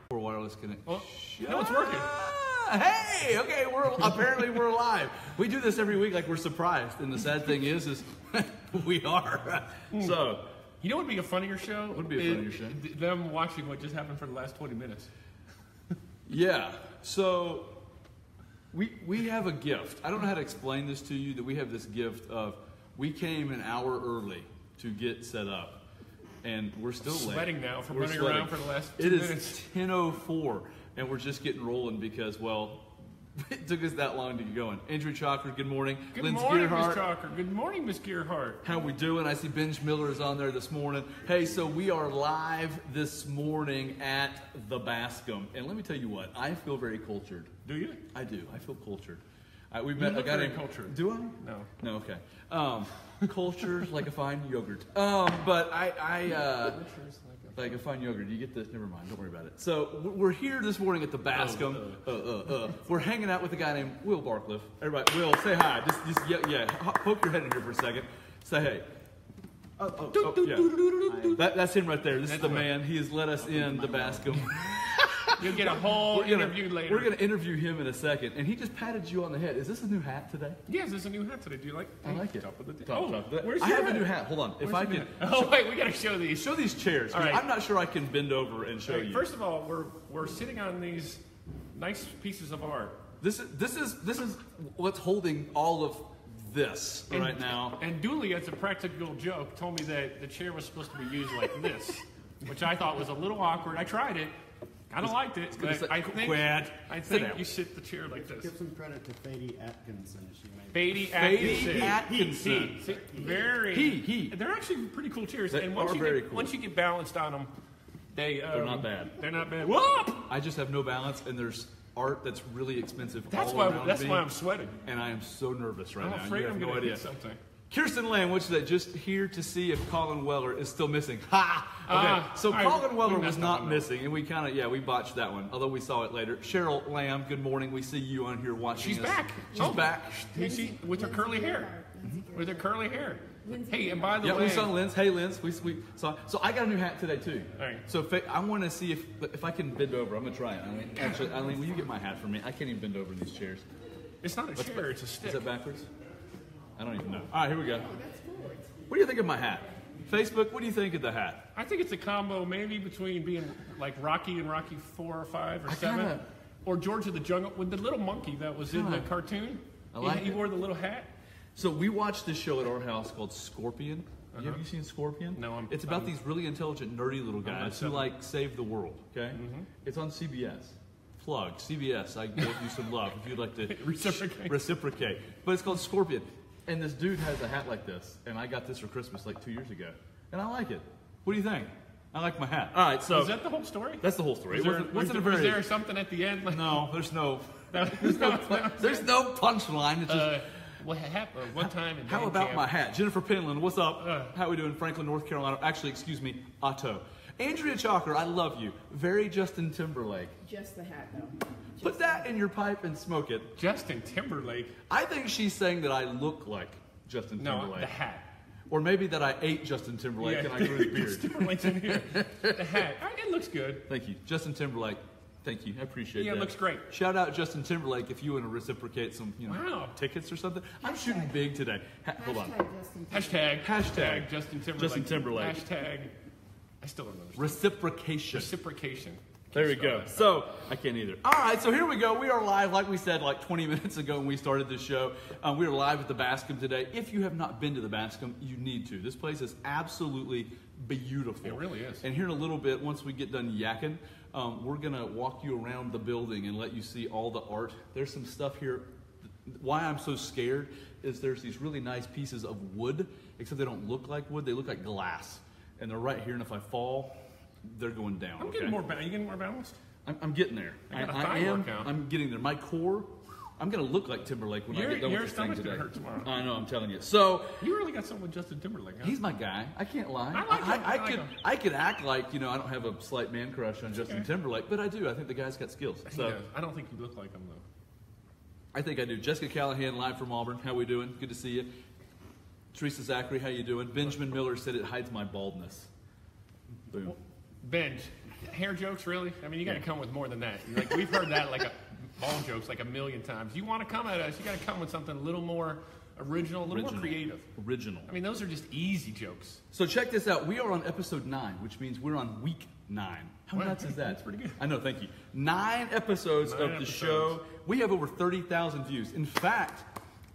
For wireless connect. Oh, no, it's working. Hey, okay, apparently we're alive. We do this every week like we're surprised, and the sad thing is we are. So, you know what would be a funnier show? Would be a funnier show. Them watching what just happened for the last 20 minutes. Yeah. So we have a gift. I don't know how to explain this to you. That we have this gift of we came an hour early to get set up. And we're still sweating late. now from running around for the last 2 minutes. It is 10:04, and we're just getting rolling because, well, it took us that long to get going. Andrew Chalker, good morning. Good morning, Miss Chalker. Good morning, Miss Gearhart. How we doing? I see Benj Miller is on there this morning. Hey, so we are live this morning at the Bascom. And let me tell you what, I feel very cultured. Do you? I do. I feel cultured. We've met a guy named cultured. Do I? No. No, okay. Culture like a fine yogurt. But like a fine yogurt. You get this? Never mind. Don't worry about it. So we're here this morning at the Bascom. We're hanging out with a guy named Will Barcliff. Everybody, Will, say hi. Just yeah. Poke your head in here for a second. Say hey. Yeah. That's him right there. This is the man. He has let us in the Bascom. You'll get a whole interview later. We're going to interview him in a second. And he just patted you on the head. Is this a new hat today? Yes, this is a new hat today. Do you like it? I like it. Top of the day. Where's your hat? A new hat. Hold on. If I can. Oh, wait, we got to show these. Show these chairs. All right. I'm not sure I can bend over and show you. First of all, we're sitting on these nice pieces of art. This is what's holding all of this right now. And Dooley, as a practical joke, told me that the chair was supposed to be used like this, which I thought was a little awkward. I tried it. Kind of liked it, but I think you sit the chair like this. Give some credit to Fady Atkinson. She made Fady Atkinson. They're actually pretty cool chairs. They and are very cool. Once you get balanced on them, they're not bad. They're not bad. Whoop! I just have no balance, and there's art that's really expensive. That's why I'm sweating. And I am so nervous right now. I'm afraid I'm going to hit something. Kirsten Lamb, what's that? Just here to see if Colin Weller is still missing. Ha! Okay, so Colin Weller was not missing, and we we botched that one, although we saw it later. Cheryl Lamb, good morning. We see you on here watching She's us. Back. She's back. You see, with her curly hair. With her curly hair. Hey, and by the way... Yeah, we saw Linz. Hey, Linz. We saw... So I got a new hat today, too. All right. So I want to see if I can bend over. I'm going to try it. Actually, Eileen, will you get my hat for me? I can't even bend over in these chairs. It's not a chair, it's a stick. Is that backwards? I don't even know. All right, here we go. What do you think of my hat? Facebook, what do you think of the hat? I think it's a combo maybe between being like Rocky and Rocky 4 or 5 or 7. Or George of the Jungle with the little monkey that was in the cartoon. He wore the little hat. So we watched this show at our house called Scorpion. Have you seen Scorpion? No, it's about these really intelligent, nerdy little guys who like save the world, okay? It's on CBS. Plug, CBS, I gave you some love if you'd like to reciprocate. But it's called Scorpion. And this dude has a hat like this, and I got this for Christmas like 2 years ago. And I like it. What do you think? I like my hat. All right, so... Is that the whole story? That's the whole story. Was there something at the end? Like, no, there's no punchline. It's just... What happened one time in How about my hat? Jennifer Penland, what's up? How we doing? Franklin, North Carolina. Actually, excuse me, Otto. Andrea Chalker, I love you. Very Justin Timberlake. Just the hat, though. Put that in your pipe and smoke it. Justin Timberlake? I think she's saying that I look like Justin Timberlake. No, the hat. Or maybe that I ate Justin Timberlake and I grew his beard. Timberlake's in here. The hat. It looks good. Thank you. Justin Timberlake. Thank you. I appreciate that. Yeah, it looks great. Shout out Justin Timberlake if you want to reciprocate some, tickets or something. I'm shooting big today. Hold on. Hashtag Justin Timberlake. Hashtag. I still don't know. Reciprocation. There we go. So, I can't either. All right, so here we go. We are live, like we said, like 20 minutes ago when we started this show. We are live at the Bascom today. If you have not been to the Bascom, you need to. This place is absolutely beautiful. It really is. And here in a little bit, once we get done yakking, we're going to walk you around the building and let you see all the art. There's some stuff here. Why I'm so scared is there's these really nice pieces of wood, except they don't look like wood. They look like glass. And they're right here, and if I fall, they're going down. Are you getting more balanced? I'm getting there. I'm getting there. My core, I'm going to look like Timberlake when I get done with this thing today. Your stomach's going to hurt tomorrow. I know, I'm telling you. So you really got something with Justin Timberlake, huh? He's my guy. I can't lie. I could act like, I don't have a slight man crush on Justin Timberlake, but I do. I think the guy's got skills. I don't think you look like him, though. I think I do. Jessica Callahan, live from Auburn. How we doing? Good to see you. Teresa Zachary, how you doing? Benjamin Miller said it hides my baldness. Boom. Benj, Hair jokes, really? I mean, you got to come with more than that. Like, we've heard that ball jokes like a million times. You want to come at us, you got to come with something a little more original, a little more creative. Original. I mean, those are just easy jokes. So check this out. We are on episode 9, which means we're on week 9. How nuts is that? That's pretty good. I know, thank you. 9 episodes of the show. We have over 30,000 views. In fact,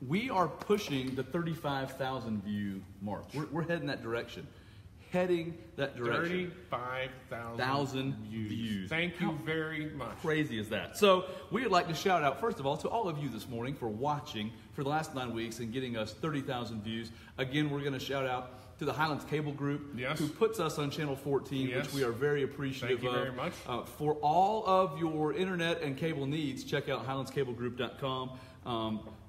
we are pushing the 35,000 view mark. We're heading that direction. 35,000 views. Thank you very much. Crazy is that? So we would like to shout out, first of all, to all of you this morning for watching for the last 9 weeks and getting us 30,000 views. Again, we're going to shout out to the Highlands Cable Group, who puts us on Channel 14, which we are very appreciative of. Thank you very much. For all of your internet and cable needs, check out highlandscablegroup.com.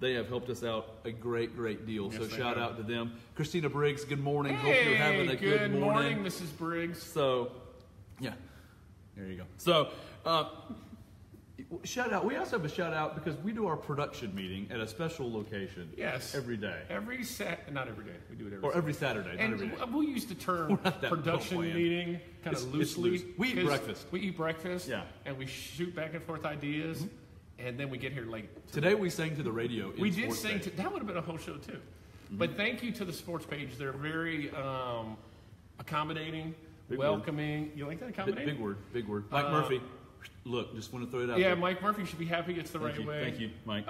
They have helped us out a great deal. Yes, so shout out to them. Christina Briggs, good morning. Hey, hope you're having a good morning. Mrs. Briggs. So, yeah, there you go. So, shout out. We also have a shout out because we do our production meeting at a special location. Yes. Every day. Not every day. We do it every Saturday. And every day. We'll use the term production meeting kind of loosely. We eat breakfast. We eat breakfast. Yeah. And we shoot back and forth ideas. Mm-hmm. And then we get here late. Today we sang to the radio. We did sing to, that would have been a whole show too. Mm-hmm. But thank you to the sports page. They're very accommodating, welcoming. You like that, accommodating? Big word. Mike Murphy. Look, just want to throw it out there. Yeah, Mike Murphy should be happy it's the right way. Thank you, Mike.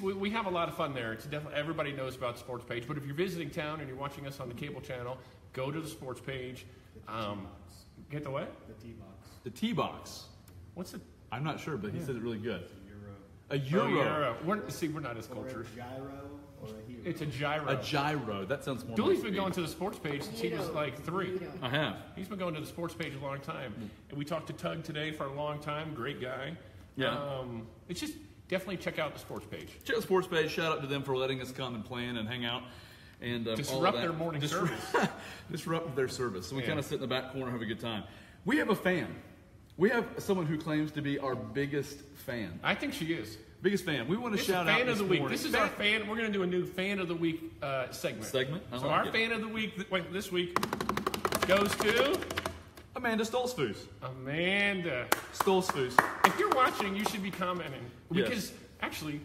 We have a lot of fun there. It's definitely, everybody knows about the sports page. But if you're visiting town and you're watching us on the cable channel, go to the sports page. Get the what? The T-box. The T-box. What's it? I'm not sure, but he said it really good. A euro. A euro. We're not as cultured. Or a gyro or a hero. It's a gyro. A gyro. That sounds more. Dooley's been going to the sports page since he was like 3. I have. He's been going to the sports page a long time. And we talked to Tug today for a long time. Great guy. Yeah. It's just definitely check out the sports page. Check out the sports page. Shout out to them for letting us come and plan and hang out. And disrupt their morning service. Disrupt their service. So we kind of sit in the back corner and have a good time. We have a fan. We have someone who claims to be our biggest fan. I think she is. Biggest fan. We want to shout out fan of the week. morning. This is our fan. We're going to do a new fan of the week segment. So our fan of the week this week goes to Amanda Stolzfus. Amanda Stolzfus. If you're watching, you should be commenting because actually,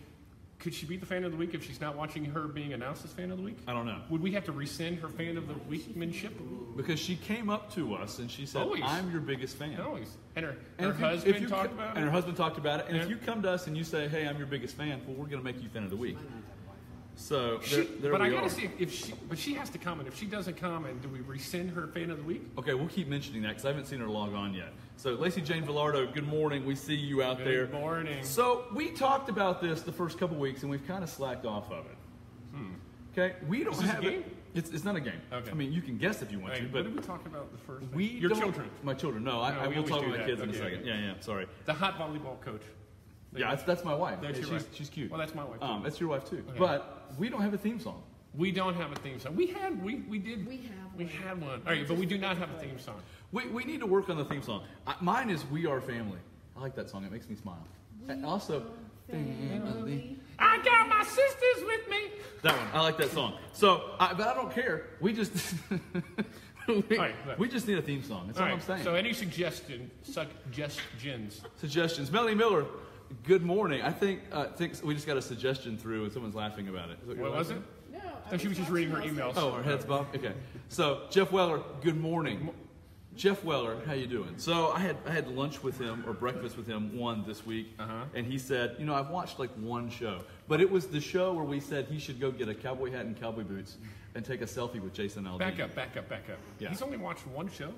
could she be the fan of the week if she's not watching her being announced as fan of the week? I don't know. Would we have to rescind her fan of the weekmanship? Because she came up to us and she said, I'm your biggest fan. Always. And her husband talked about it? And her husband talked about it. And if you come to us and you say, hey, I'm your biggest fan, well, we're going to make you fan of the week. So there but we I gotta are. see but she has to comment. If she doesn't comment, do we rescind her fan of the week? Okay, we'll keep mentioning that because I haven't seen her log on yet. So Lacey Jane Villardo, good morning. We see you out there. Good morning. So we talked about this the first couple weeks and we've kind of slacked off of it. Okay, we don't have a game? It's not a game. Okay. I mean, you can guess if you want to, but what did we talk about the first? Your children. My children. No, I will talk about my kids in a second. Yeah. Sorry. The hot volleyball coach. Yeah, that's my wife. She's cute. Well, that's my wife too. That's your wife too. Okay. But we don't have a theme song. We don't have a theme song. We had one. All right, but we do not have a theme song. We need to work on the theme song. Mine is "We Are Family." I like that song. It makes me smile. And also, family. I got my sisters with me. That one. I like that song. So, but I don't care. We just we just need a theme song. That's all I'm saying. So, any suggestions? Suggestions. Melanie Miller. Good morning. I think we just got a suggestion through and someone's laughing about it. What was it? No, she was just reading her emails. Oh, her head's bob. Okay. So Jeff Weller. Good morning. Jeff Weller, how you doing? So I had lunch with him or breakfast with him this week, and he said, I've watched like one show, but it was the show where we said he should go get a cowboy hat and cowboy boots and take a selfie with Jason Aldean. Back up. Yeah. He's only watched one show.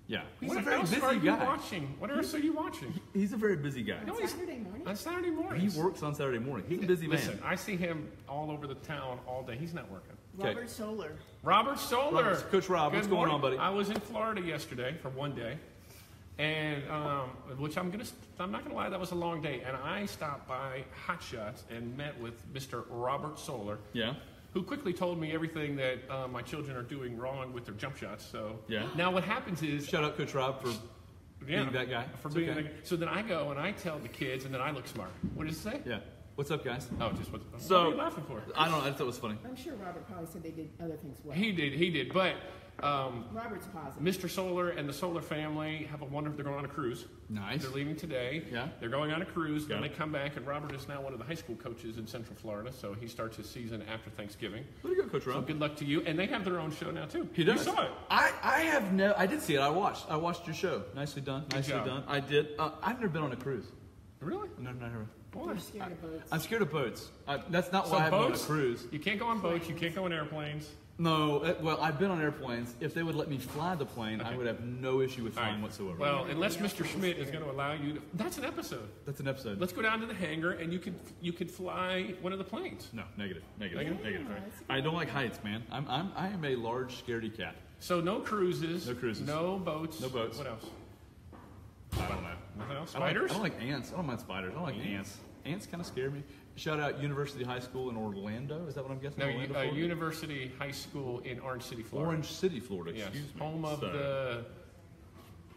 Yeah. He's a very busy guy. What else are you watching? He's a very busy guy. On Saturday morning? On Saturday morning. He works on Saturday morning. He's a busy man. Listen, I see him all over the town all day. He's not working. Robert Soler. Coach Rob, what's going on, buddy? I was in Florida yesterday for one day, and which I'm not gonna lie, that was a long day. And I stopped by Hot Shots and met with Mr. Robert Soler. Yeah. Who quickly told me everything that my children are doing wrong with their jump shots. So now what happens is shout out Coach Rob for being that guy. So then I go and I tell the kids, and then I look smart. What does it say? Yeah. What's up, guys? Oh, just what so, are you laughing for? I don't know. I thought it was funny. I'm sure Robert probably said they did other things well. He did. But Robert's positive. Mr. Solar and the Solar family have a wonderful. They're going on a cruise. Nice. They're leaving today. Yeah. They're going on a cruise. Then Yeah. they come back, and Robert is now one of the high school coaches in Central Florida. So he starts his season after Thanksgiving. Way to go, Coach Rob. So good luck to you. And they have their own show now too. He does. You saw it. I did see it. I watched your show. Nicely done. Nicely job. done. I did. I've never been on a cruise. Really? No, never. Boy. You're scared of boats. I'm scared of boats. That's not So why I haven't been on a boats, cruise. You can't go on boats. You can't go on airplanes. No, well, I've been on airplanes. If they would let me fly the plane, I Okay. would have no issue with All flying right. whatsoever. Well, unless Mr. Schmidt is going to allow you to. That's an episode. That's an episode. Let's go down to the hangar, and you could fly one of the planes. No, negative. Negative? All right. I don't like heights, man. I am a large scaredy cat. So no cruises. No cruises. No boats. No boats. What else? I don't know. Nothing else? I don't Spiders? like ants. I don't mind spiders. I don't like ants. Ants kind of scare me. Shout out University High School in Orlando. Is that what I'm guessing? No, Orlando, Florida? University High School in Orange City, Florida. Orange City, Florida. Yes, Excuse me. home of the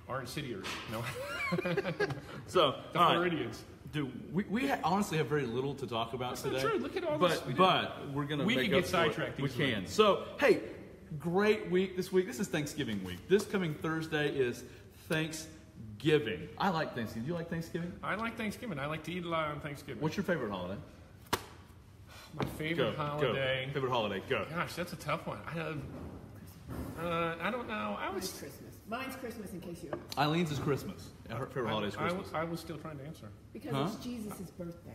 Orange Cityers. No, So, the all right. Floridians. Dude, we honestly have very little to talk about That's today. not true. Look at all this we did. But we're going to We make can up get for it. sidetracked We easily. can. So, hey, great week this week. This is Thanksgiving week. This coming Thursday is Thanksgiving. I like Thanksgiving. Do you like Thanksgiving? I like Thanksgiving. I like to eat a lot on Thanksgiving. What's your favorite holiday? my favorite holiday? Go. Favorite holiday. Go. Gosh, that's a tough one. I don't know. Mine's Christmas. Mine's Christmas, in case you ask. Eileen's is Christmas. Her favorite holiday is Christmas. I was still trying to answer. Because it's Jesus' birthday.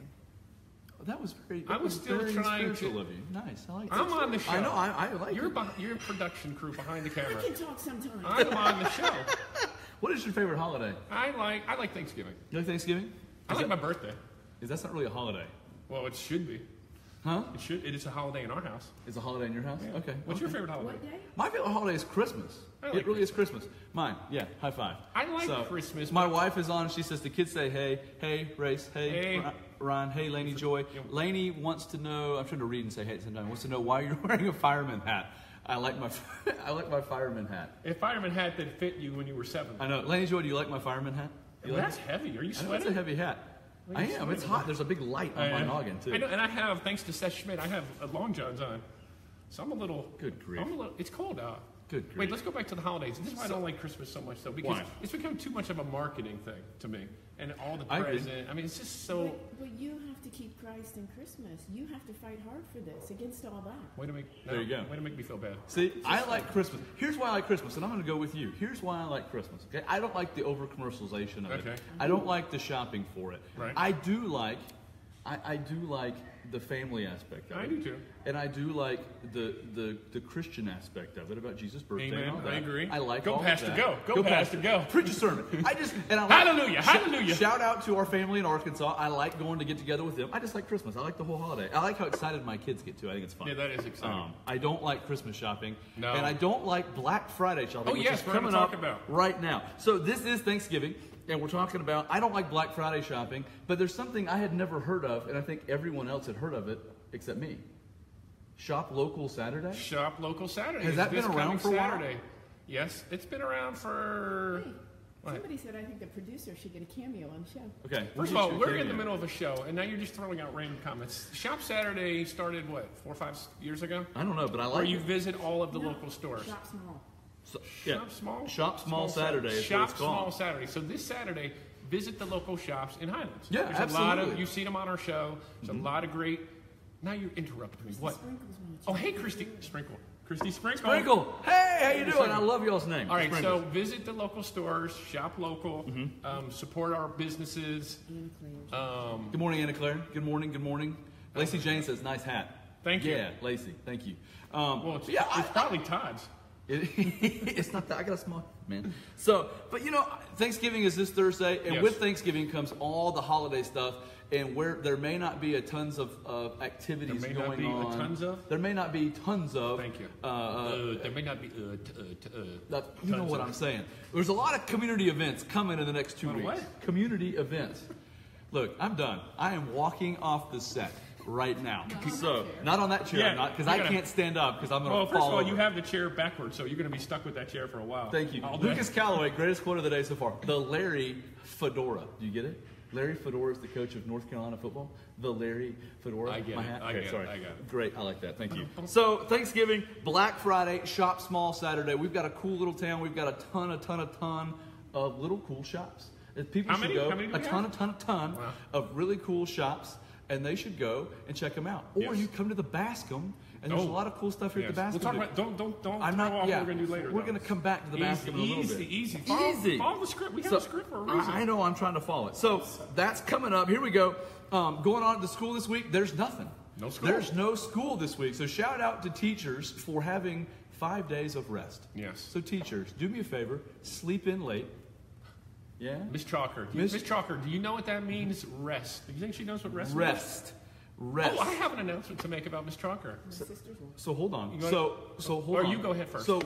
That was very. I was still very trying spiritual to- of you. Nice. I like. I'm that. on the show. I know. I like. You're it. your production crew behind the I camera. can talk sometimes. I'm on the show. What is your favorite holiday? I like Thanksgiving. You like Thanksgiving? I like my birthday. That's not really a holiday, Well, it should be. huh? It should. It is a holiday in our house. Is a holiday in your house? Okay. What's your okay. favorite holiday? What day? My favorite holiday is Christmas. I like It really is Christmas. Mine, yeah, high five. I like Christmas, My but- wife is on, she says the kids say, hey, Race, hey, Hey. Ron, hey, Lainey Joy. Lainey wants to know, I'm trying to read and say hey at the same time, wants to know why you're wearing a fireman hat. I like my fireman hat. A fireman hat that fit you when you were 7. I know. Lainey Joy, do you like my fireman hat? You like That's it? heavy. Are you I know it's a sweating? heavy hat. I am. It's hot. There's a big light on my noggin, too. I know, and I have, thanks to Seth Schmidt, I have long johns on. So I'm a little. Good grief. It's cold out. Good grief. Wait, let's go back to the holidays. This is why I don't like Christmas so much, though, because Why? it's become too much of a marketing thing to me. And all the I agree. present. I mean, it's just so. But you have to keep Christ in Christmas. You have to fight hard for this, against all that. Way to make. There you go. Way to make me feel bad. See, I like Christmas. Here's why I like Christmas, and I'm going to go with you. Here's why I like Christmas. Okay, I don't like the over commercialization of Okay. it. I don't like the shopping for it. Right. I do like the family aspect of it. I do too. And I do like the Christian aspect of it about Jesus' birthday. Amen. And all that. I agree. I like Go, all Pastor, of that. go. Go, Pastor, go. Preach a sermon. I like, Hallelujah, hallelujah. Shout out to our family in Arkansas. I like going to get together with them. I just like Christmas. I like the whole holiday. I like how excited my kids get too. I think it's fun. Yeah, that is exciting. I don't like Christmas shopping. No. And I don't like Black Friday shopping, Oh, which yes, is we're gonna coming up talk about. right now. So this is Thanksgiving, and we're talking about, I don't like Black Friday shopping, but there's something I had never heard of, and I think everyone else had heard of it except me. Shop Local Saturday? Shop Local Saturday. Has that It's been this around coming for a while? Saturday. Yes, it's been around for. Hey, What? somebody said I think the producer should get a cameo on the show. Okay. First of all, we're in the middle of a show, and now you're just throwing out random comments. Shop Saturday started, what, 4 or 5 years ago? I don't know, but I Where like you it. visit all of the No, local stores. Shop small. So, yeah. Shop Small? Shop Small Saturday is what Shop it's called. Small Saturday. So this Saturday, visit the local shops in Highlands. Yeah, There's a lot of, absolutely. you see them on our show. There's a lot of great. Now you interrupted me. What? Sprinkles watching. Oh, hey, Christy Sprinkle. Christy Sprinkle. Sprinkle. Hey, how you doing? I love y'all's name. All right, Sprinkles. so visit the local stores, shop local, support our businesses. Anna Claire's. Good morning, Anna Claire. Good morning. Good morning. Lacey Jane says, "Nice hat." Thank you. Yeah, Lacey. Thank you. Well, it's, yeah, it's probably Todd's. it's not that. I got a small man. So, but you know, Thanksgiving is this Thursday, and Yes. with Thanksgiving comes all the holiday stuff. And where there may not be a tons of activities There may not going be a on. tons of? There may not be tons of. Thank you. There may not be. You know what I'm saying. There's a lot of community events coming in the next 2 What, weeks. what? Community events. Look, I'm done. I am walking off the set right now. So, not on that chair, Yeah, because you're I gonna- can't stand up because I'm going Well, to first fall of all, over. you have the chair backwards, so you're going to be stuck with that chair for a while. Thank you. All day. Lucas Calloway, greatest quote of the day so far. The Larry Fedora. Do you get it? Larry Fedora is the coach of North Carolina football. The Larry Fedora. I get my it. hat. I Okay, get sorry. it. I got it. Great. I like that. Thank you. So Thanksgiving, Black Friday, Shop Small Saturday. We've got a cool little town. We've got a ton of little cool shops. People should go. A ton Wow. of really cool shops, and they should go and check them out. Or you come to the Bascom. And there's a lot of cool stuff here at the Bascom. We'll talk about, don't I'm throw not, off what we're going to do later. We're going to come back to the Bascom in a little bit. Easy. Follow the script. We have a script for a reason. I know, I'm trying to follow it. So that's coming up. Here we go. Going on at the school this week, there's nothing. No school. There's no school this week. So shout out to teachers for having 5 days of rest. Yes. So teachers, do me a favor, sleep in late. Yeah? Miss Chalker. Miss Chalker, do you know what that means? Rest. Do you think she knows what rest means? Rest. Oh, I have an announcement to make about Miss Chalker. So hold on. So hold on. Or you go ahead first. So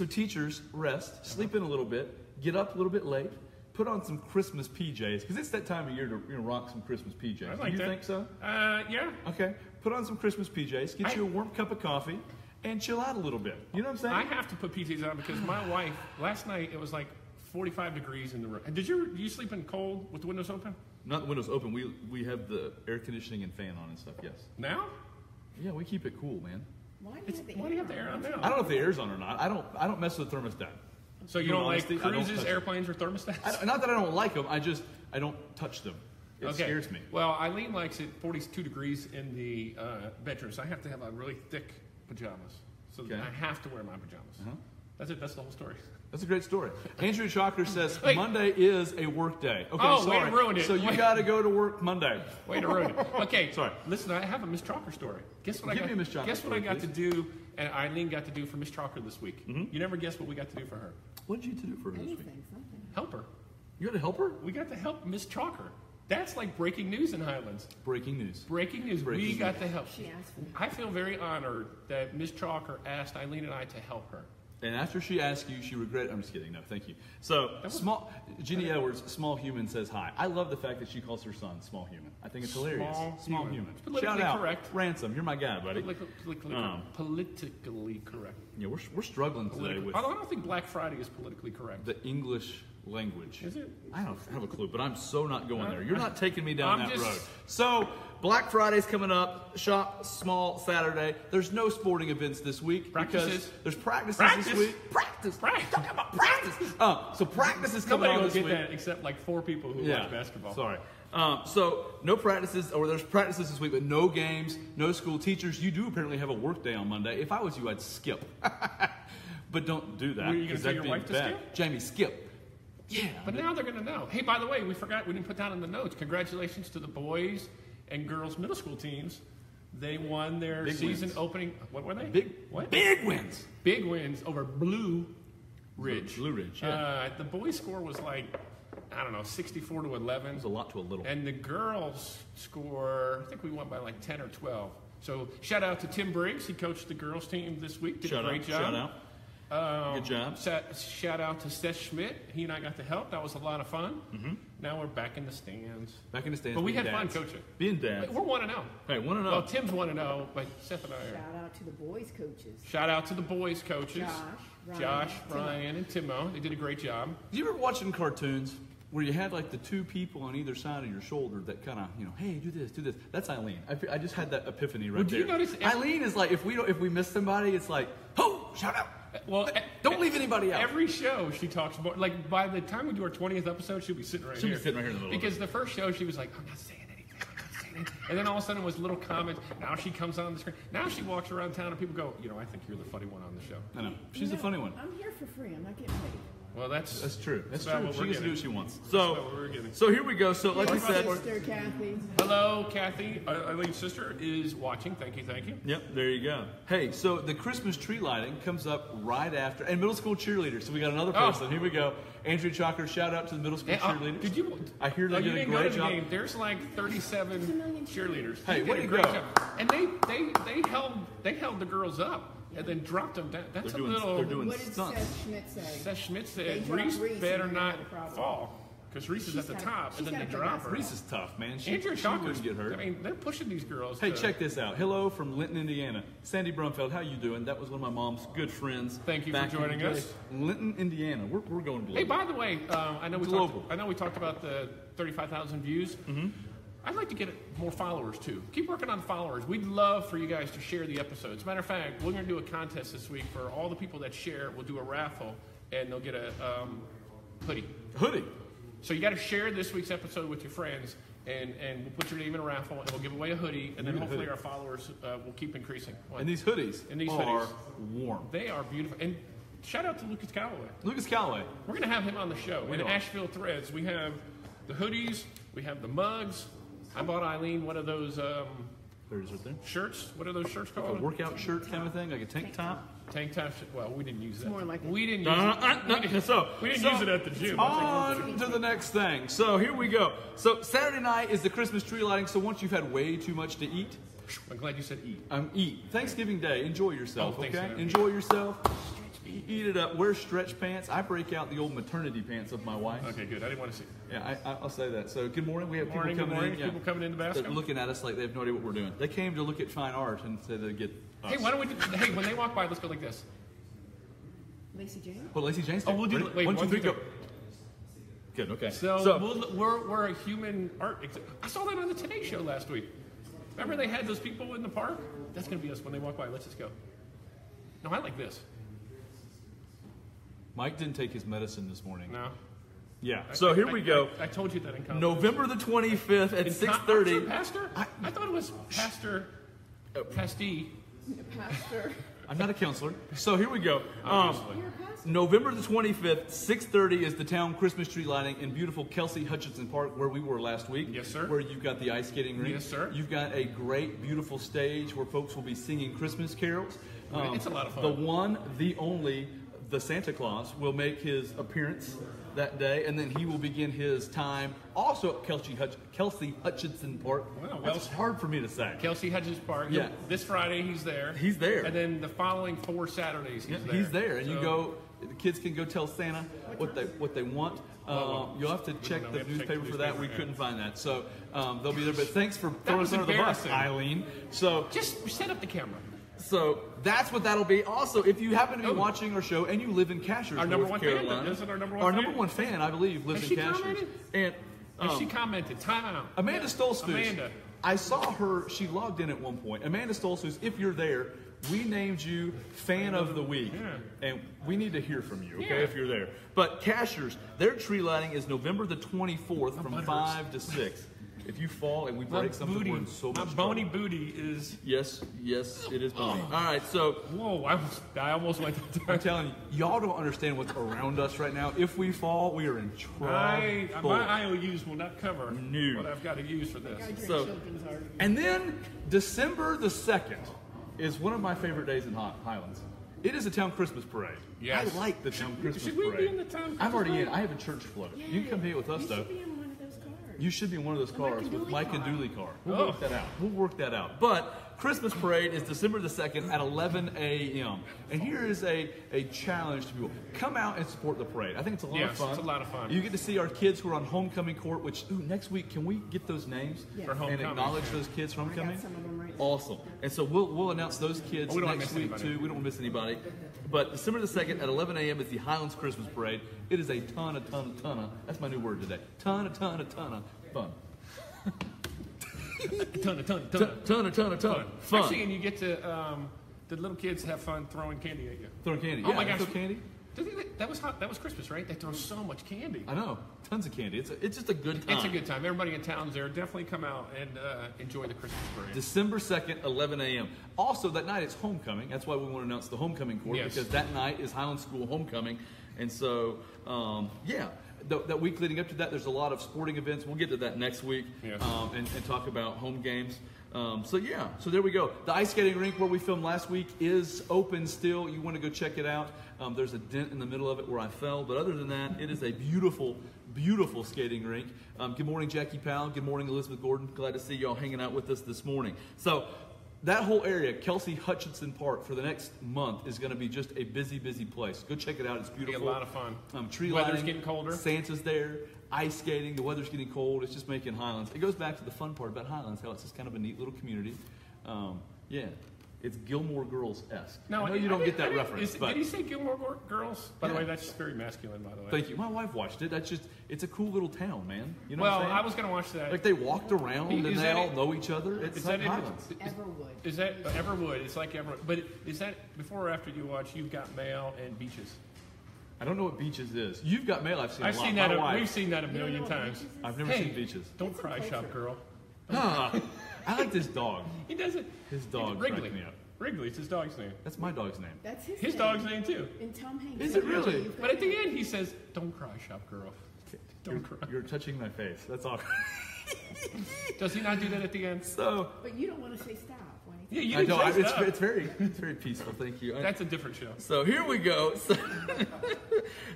teachers rest, sleep in a little bit, get up a little bit late, put on some Christmas PJs because it's that time of year to rock some Christmas PJs. I like Do you that. think so? Yeah. Okay. Put on some Christmas PJs, get you a warm cup of coffee, and chill out a little bit. You know what I'm saying? I have to put PJs on because my wife last night it was like 45 degrees in the room. And did you sleep in cold with the windows open? Not the windows open. We have the air conditioning and fan on and stuff. Yes. Now? Yeah, we keep it cool, man. Why do you have the air on now? I don't know if the air's on or not. I don't mess with the thermostat. So you don't like Honestly, I don't cruises, touch airplanes, or thermostats? not that I don't like them. I don't touch them. It scares me. Well, Eileen likes it 42 degrees in the bedroom, so I have to have a really thick pajamas. So I have to wear my pajamas. Uh-huh. That's it. That's the whole story. That's a great story. Andrew Chalker says Wait. Monday is a work day. Okay, Oh, sorry. way to ruin it. So you got to go to work Monday. Way to ruin it. Okay, Sorry. Listen, I have a Miss Chalker story. Guess what Give I got? me a Miss Chalker Guess what story, I got please. to do, and Eileen got to do for Miss Chalker this week. Mm-hmm. You never guess what we got to do for her. What did you do for her this week? Anything, something. Help her. You got to help her? We got to help Miss Chalker. That's like breaking news in Highlands. Breaking news. Breaking news. Breaking we news. got to help. She asked for me. I feel very honored that Miss Chalker asked Eileen and I to help her. And after she asked you, she regretted. I'm just kidding. No, thank you. So, Jeannie Edwards, Small Human, says hi. I love the fact that she calls her son Small Human. I think it's hilarious. Small Human. It's politically Shout out. correct. Ransom, you're my guy, buddy. Politically correct. Yeah, we're struggling today with Although I don't think Black Friday is politically correct. the English language. Is it? I don't have a clue, but I'm so not going there. You're not taking me down I'm that just- road. So, Black Friday's coming up. Shop Small Saturday. There's no sporting events this week Practices. because there's practices Practice. this week. Practice. Practice. Talking about practice. So practice is coming Nobody on will this get week. that except like 4 people who watch basketball. Sorry. So no practices, or there's practices this week, but no games, no school. Teachers, you do apparently have a work day on Monday. If I was you, I'd skip. But don't do that. Were you gonna 'cause tell that'd your be wife to bad. skip? Jamie, skip. Yeah. But now they're going to know. Hey, by the way, we didn't put down in the notes. Congratulations to the boys and girls middle school teams. They won their Big season wins. opening. What were they? Big wins. Big wins over Blue Ridge. Blue Ridge, yeah. The boys' score was like, I don't know, 64 to 11. It's a lot to a little. And the girls' score, I think we won by like 10 or 12. So shout out to Tim Briggs. He coached the girls' team this week. Did a great job. Shout out. Good job. Shout out to Seth Schmidt. He and I got to help. That was a lot of fun. Mm-hmm. Now we're back in the stands. Back in the stands. But we being had fun dads. coaching. Being dads. We're 1-0. Hey, 1-0. Well, Tim's 1-0, but Seth and I are. Shout out to the boys' coaches. Shout out to the boys' coaches. Josh, Ryan, and Timo. They did a great job. Do you ever watching cartoons where you had like the 2 people on either side of your shoulder that kind of, hey, do this, do this? That's Eileen. I just had that epiphany right there. Do you notice Eileen is like, if we miss somebody, it's like, oh, shout out. Well, don't leave anybody out. Every show she talks about, like by the time we do our 20th episode, she'll be sitting right here. She'll be sitting right here in the middle. Because the first show she was like, I'm not saying anything. And then all of a sudden it was little comments. Now she comes on the screen. Now she walks around town and people go, I think you're the funny one on the show. I know. She's the funny one. I'm here for free. I'm not getting paid. Well, that's true. That's about true. what She we're gets to do getting. what she wants. That's about what we're getting. So here we go. So like we said, Sister Kathy. Hello, Kathy. Eileen's sister is watching. Thank you. Yep, there you go. Hey, so the Christmas tree lighting comes up right after, and middle school cheerleaders. So we got another person. Here we go. Andrew Chalker, shout out to the middle school cheerleaders. Did you? I hear they you did a didn't go great to the job. game. There's like 37 cheerleaders. Hey, They way did to a great go. job. And they held the girls up and then dropped them down. That's They're a little. doing What did stunts. Seth Schmidt say? Seth Schmidt They said, dropped Reese Reese better and they not had a problem. fall. Because Reese is at the top, and then the dropper. Reese is tough, man. She wouldn't get hurt. I mean, they're pushing these girls. Hey, check this out. Hello from Linton, Indiana. Sandy Brumfeld, how you doing? That was one of my mom's good friends. Thank you for joining us. Linton, Indiana. We're going global. Hey, by the way, I know we talked about the 35,000 views. Mm-hmm. I'd like to get more followers, too. Keep working on followers. We'd love for you guys to share the episodes. As a matter of fact, we're going to do a contest this week for all the people that share. We'll do a raffle, and they'll get a hoodie. A hoodie? So you got to share this week's episode with your friends, and we'll put your name in a raffle, and we'll give away a hoodie, and then hopefully our followers will keep increasing. And these hoodies are warm. They are beautiful. And shout out to Lucas Calloway. Lucas Calloway. We're going to have him on the show. In Asheville Threads, we have the hoodies, we have the mugs. I bought Eileen one of those shirts. What are those shirts called? Like a workout shirt kind of thing, like a tank top? Tank top. Well, we didn't use that. More like we didn't use it. We didn't use it at the gym. On to the next thing. So here we go. So Saturday night is the Christmas tree lighting. So once you've had way too much to eat. I'm glad you said eat. Eat. Thanksgiving Day. Enjoy yourself, okay? Enjoy yourself. Eat it up. Wear stretch pants. I break out the old maternity pants of my wife. Okay, good. I didn't want to see. Yeah, I'll say that. So good morning. We have people coming in. People coming into Bascom. They're looking at us like they have no idea what we're doing. They came to look at fine art and said they'd get us. Hey, why don't we do, hey, when they walk by, let's go like this. Lacey Jane? Well, Lacey Jane's we'll do it. Wait, 1, 2, 3, go. Good, okay. So we're a human art. I saw that on the Today Show last week. Remember they had those people in the park? That's going to be us when they walk by. Let's just go. No, I like this. Mike didn't take his medicine this morning. No. Yeah. So here we go. I told you that in college. November the 25th at 6:30. Pastor? I thought it was Pastor Pastee. Pastor. I'm not a counselor. So here we go. November the 25th, 6:30 is the town Christmas tree lighting in beautiful Kelsey Hutchinson Park, where we were last week. Yes, sir. Where you've got the ice skating rink. Yes, sir. You've got a great, beautiful stage where folks will be singing Christmas carols. It's a lot of fun. The one, the only, the Santa Claus will make his appearance that day, and then he will begin his time also at Kelsey Hutchinson Park. Well, that's hard for me to say. Kelsey Hutchinson Park. Yeah. This Friday he's there. He's there. And then the following 4 Saturdays he's there. He's there, and you go. The kids can go tell Santa what they want. You'll have to check the newspaper for that. We couldn't find that, so they'll be there. But thanks for throwing us under the bus, Eileen. So just set up the camera. So that's what that'll be. Also, if you happen to be watching our show and you live in Cashiers, North Carolina, isn't our number one fan, I believe, lives in Cashiers. Commented? And she commented. Time out. Amanda Stolzfus. Amanda. I saw her. She logged in at one point. Amanda Stolzfus, if you're there, we named you Fan of the Week, and we need to hear from you, okay, if you're there. But Cashiers, their tree lighting is November the 24th from 5 to 6. If you fall and we break something, we're in so much trouble. Bony booty is... Yes, it is bony. All right, so... Whoa, I almost went... I'm telling you, y'all don't understand what's around us right now. If we fall, we are in trouble. My IOUs will not cover what I've got to use for this. So, and then December the 2nd is one of my favorite days in Highlands. It is a town Christmas parade. Yes. I like the town Christmas parade. Should we be in the town Christmas I'm already parade? in. I have a church float. Yeah, you can come here with us, though. You should be in one of those cars with Mike and Dooley car. We'll work that out. But Christmas parade is December the 2nd at 11 a.m. And here is a challenge to people. Come out and support the parade. I think it's a lot of fun. It's a lot of fun. You get to see our kids who are on homecoming court, which, next week, can we get those names? For homecoming. And acknowledge those kids for homecoming? I got some of them right. Awesome. And so we'll announce those kids next week, too. We don't miss anybody. But December the 2nd at 11 a.m. is the Highlands Christmas Parade. It is a ton of, that's my new word today. Ton of fun. ton of fun. Actually, and you get to the little kids have fun throwing candy at you. Throwing candy. Oh my gosh, throw candy. That was hot. That was Christmas, right? They throw so much candy. I know, tons of candy. It's just a good time. It's a good time. Everybody in town's there. Definitely come out and enjoy the Christmas parade. December 2nd, 11 a.m. Also, that night it's homecoming. That's why we want to announce the homecoming court because that night is Highland School homecoming, and so that week leading up to that, there's a lot of sporting events. We'll get to that next week and talk about home games. So there we go. The ice skating rink where we filmed last week is open still. You want to go check it out. There's a dent in the middle of it where I fell. But other than that, it is a beautiful, beautiful skating rink. Good morning, Jackie Powell. Good morning, Elizabeth Gordon. Glad to see y'all hanging out with us this morning. So that whole area, Kelsey Hutchinson Park, for the next month is going to be just a busy, busy place. Go check it out. It's beautiful. It'll be a lot of fun. Tree Weather's lighting. getting colder. Santa's there. ice skating. The weather's getting cold. It's just making Highlands. It goes back to the fun part about Highlands, how it's just kind of a neat little community. Yeah. It's Gilmore Girls-esque. No, I know you don't get that reference. But did he say Gilmore Girls? By the way, that's very masculine, by the way. Thank you. My wife watched it. It's a cool little town, man. You know what I'm saying? I was going to watch that. Like they walked around and they all know each other. It's like Highlands. Everwood. Is that Everwood? It's like Everwood. But is that before or after you watch You've Got Mail and Beaches? I don't know what Beaches is. You've Got Mail. I've seen seen a lot. that. We've seen that a million times. I've never seen Beaches. Don't cry, shop girl. I like this dog. He does it. His dog Wrigley. cracked me up. Wrigley, it's his dog's name. That's my dog's name. That's his His name. dog's name too. And Tom Hanks. Is it really? But at the end, he says, "Don't cry, shop girl. Don't cry." You're touching my face. That's all. Does he not do that at the end? So. But you don't want to say stop. When he Yeah, you I didn't don't. say It's, stop. it's very peaceful. Thank you. That's a different show. So here we go.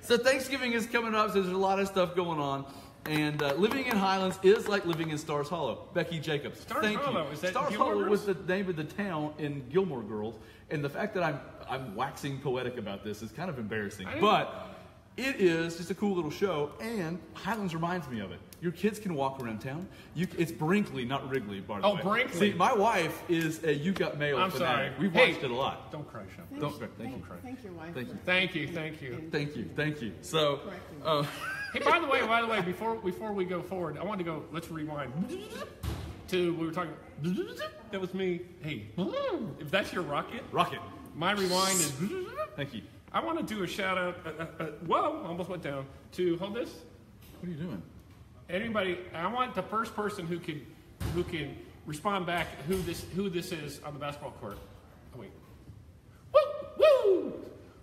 So Thanksgiving is coming up. So there's a lot of stuff going on. And living in Highlands is like living in Stars Hollow. Becky Jacobs. Stars thank Hollow, you. is that Stars Gilmore Hollow Girls? was the name of the town in Gilmore Girls. And the fact that I'm waxing poetic about this is kind of embarrassing. But it is just a cool little show, and Highlands reminds me of it. Your kids can walk around town. It's Brinkley, not Wrigley, by the way. Oh, Brinkley. See, my wife is a You Got Mail I'm fanatic. sorry. We've watched it a lot. Don't cry, shop. Thank your wife. Thank you. Thank you. Thank you. So, Hey, by the way, before we go forward, I want to go. Let's rewind to we were talking. That was me. Hey, if that's your rocket, my rewind is. Thank you. I want to do a shout out. Whoa, almost went down. To hold this. What are you doing? Anybody? I want the first person who can respond back who this is on the basketball court. Oh wait.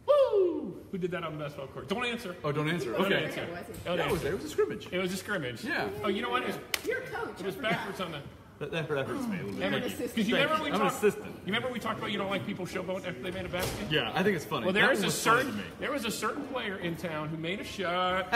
Woo! Who did that on the basketball court? Don't answer. Oh, don't answer. Don't Okay. answer. That was there. It was a scrimmage. It was a scrimmage. Yeah. Oh, you know what? You're a coach. It was backwards on the. That hurts me a little bit. You're an assistant. Because you remember we I'm an talked. assistant. You remember we talked about you don't like people showboating after they made a basket. Yeah, I think it's funny. Well, That there one was funny to me. was a certain player in town who made a shot.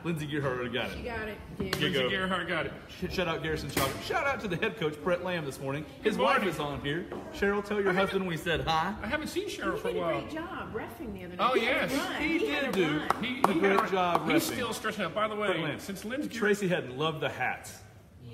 Lindsay Gerhardt got it. You got it. Lindsey Gerhardt got it. Shout out Garrison Chalker. Shout out to the head coach, Brett Lamb, this morning. His Good wife morning. is on here. Cheryl, tell your husband we said hi. I haven't seen Cheryl You for a did a while. great job refing the other night. Oh, He had yes. a run. He had did a do. run. He A great job He's reffing. still stretching out. By the Brett way, Lamb. since Lindsey Tracy Hedden loved the hats.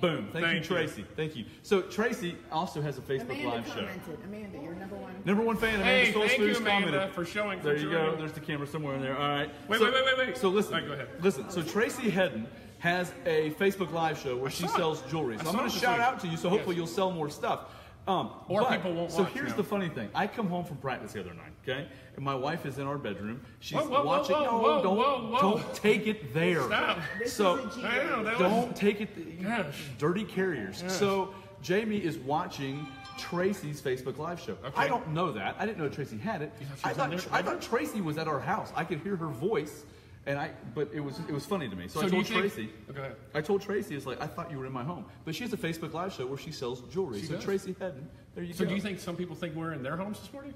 Boom. Thank you, Tracy. Thank you. So Tracy also has a Facebook Amanda Live show. commented. Amanda, you're number one. Number one fan, Amanda Hey, Stolzfus thank you, Amanda, commented. for showing. There you go. There's the camera somewhere in there. All right. Wait. So listen. All right, go ahead. Listen. So Tracy Hedden has a Facebook Live show where she saw it. sells jewelry. So I I'm saw going it to this shout week. out to you. So hopefully you'll sell more stuff. But people won't So watch here's now. the funny thing. I come home from practice the other night. Okay, and my wife is in our bedroom. She's Whoa, watching. whoa. Don't take it there. Stop. This So is a G I know, that was. don't take it. Gosh. Dirty carriers. Yes. So Jamie is watching Tracy's Facebook Live show. Okay. I don't know that. I didn't know Tracy had it. thought she was on there? I thought Tracy was at our house. I could hear her voice, but it was funny to me. So I do you told think- Tracy. Go ahead. I told Tracy, it's like I thought you were in my home, but she has a Facebook Live show where she sells jewelry. She So does. Tracy Hedden, there you So go. do you think some people think we're in their homes this morning?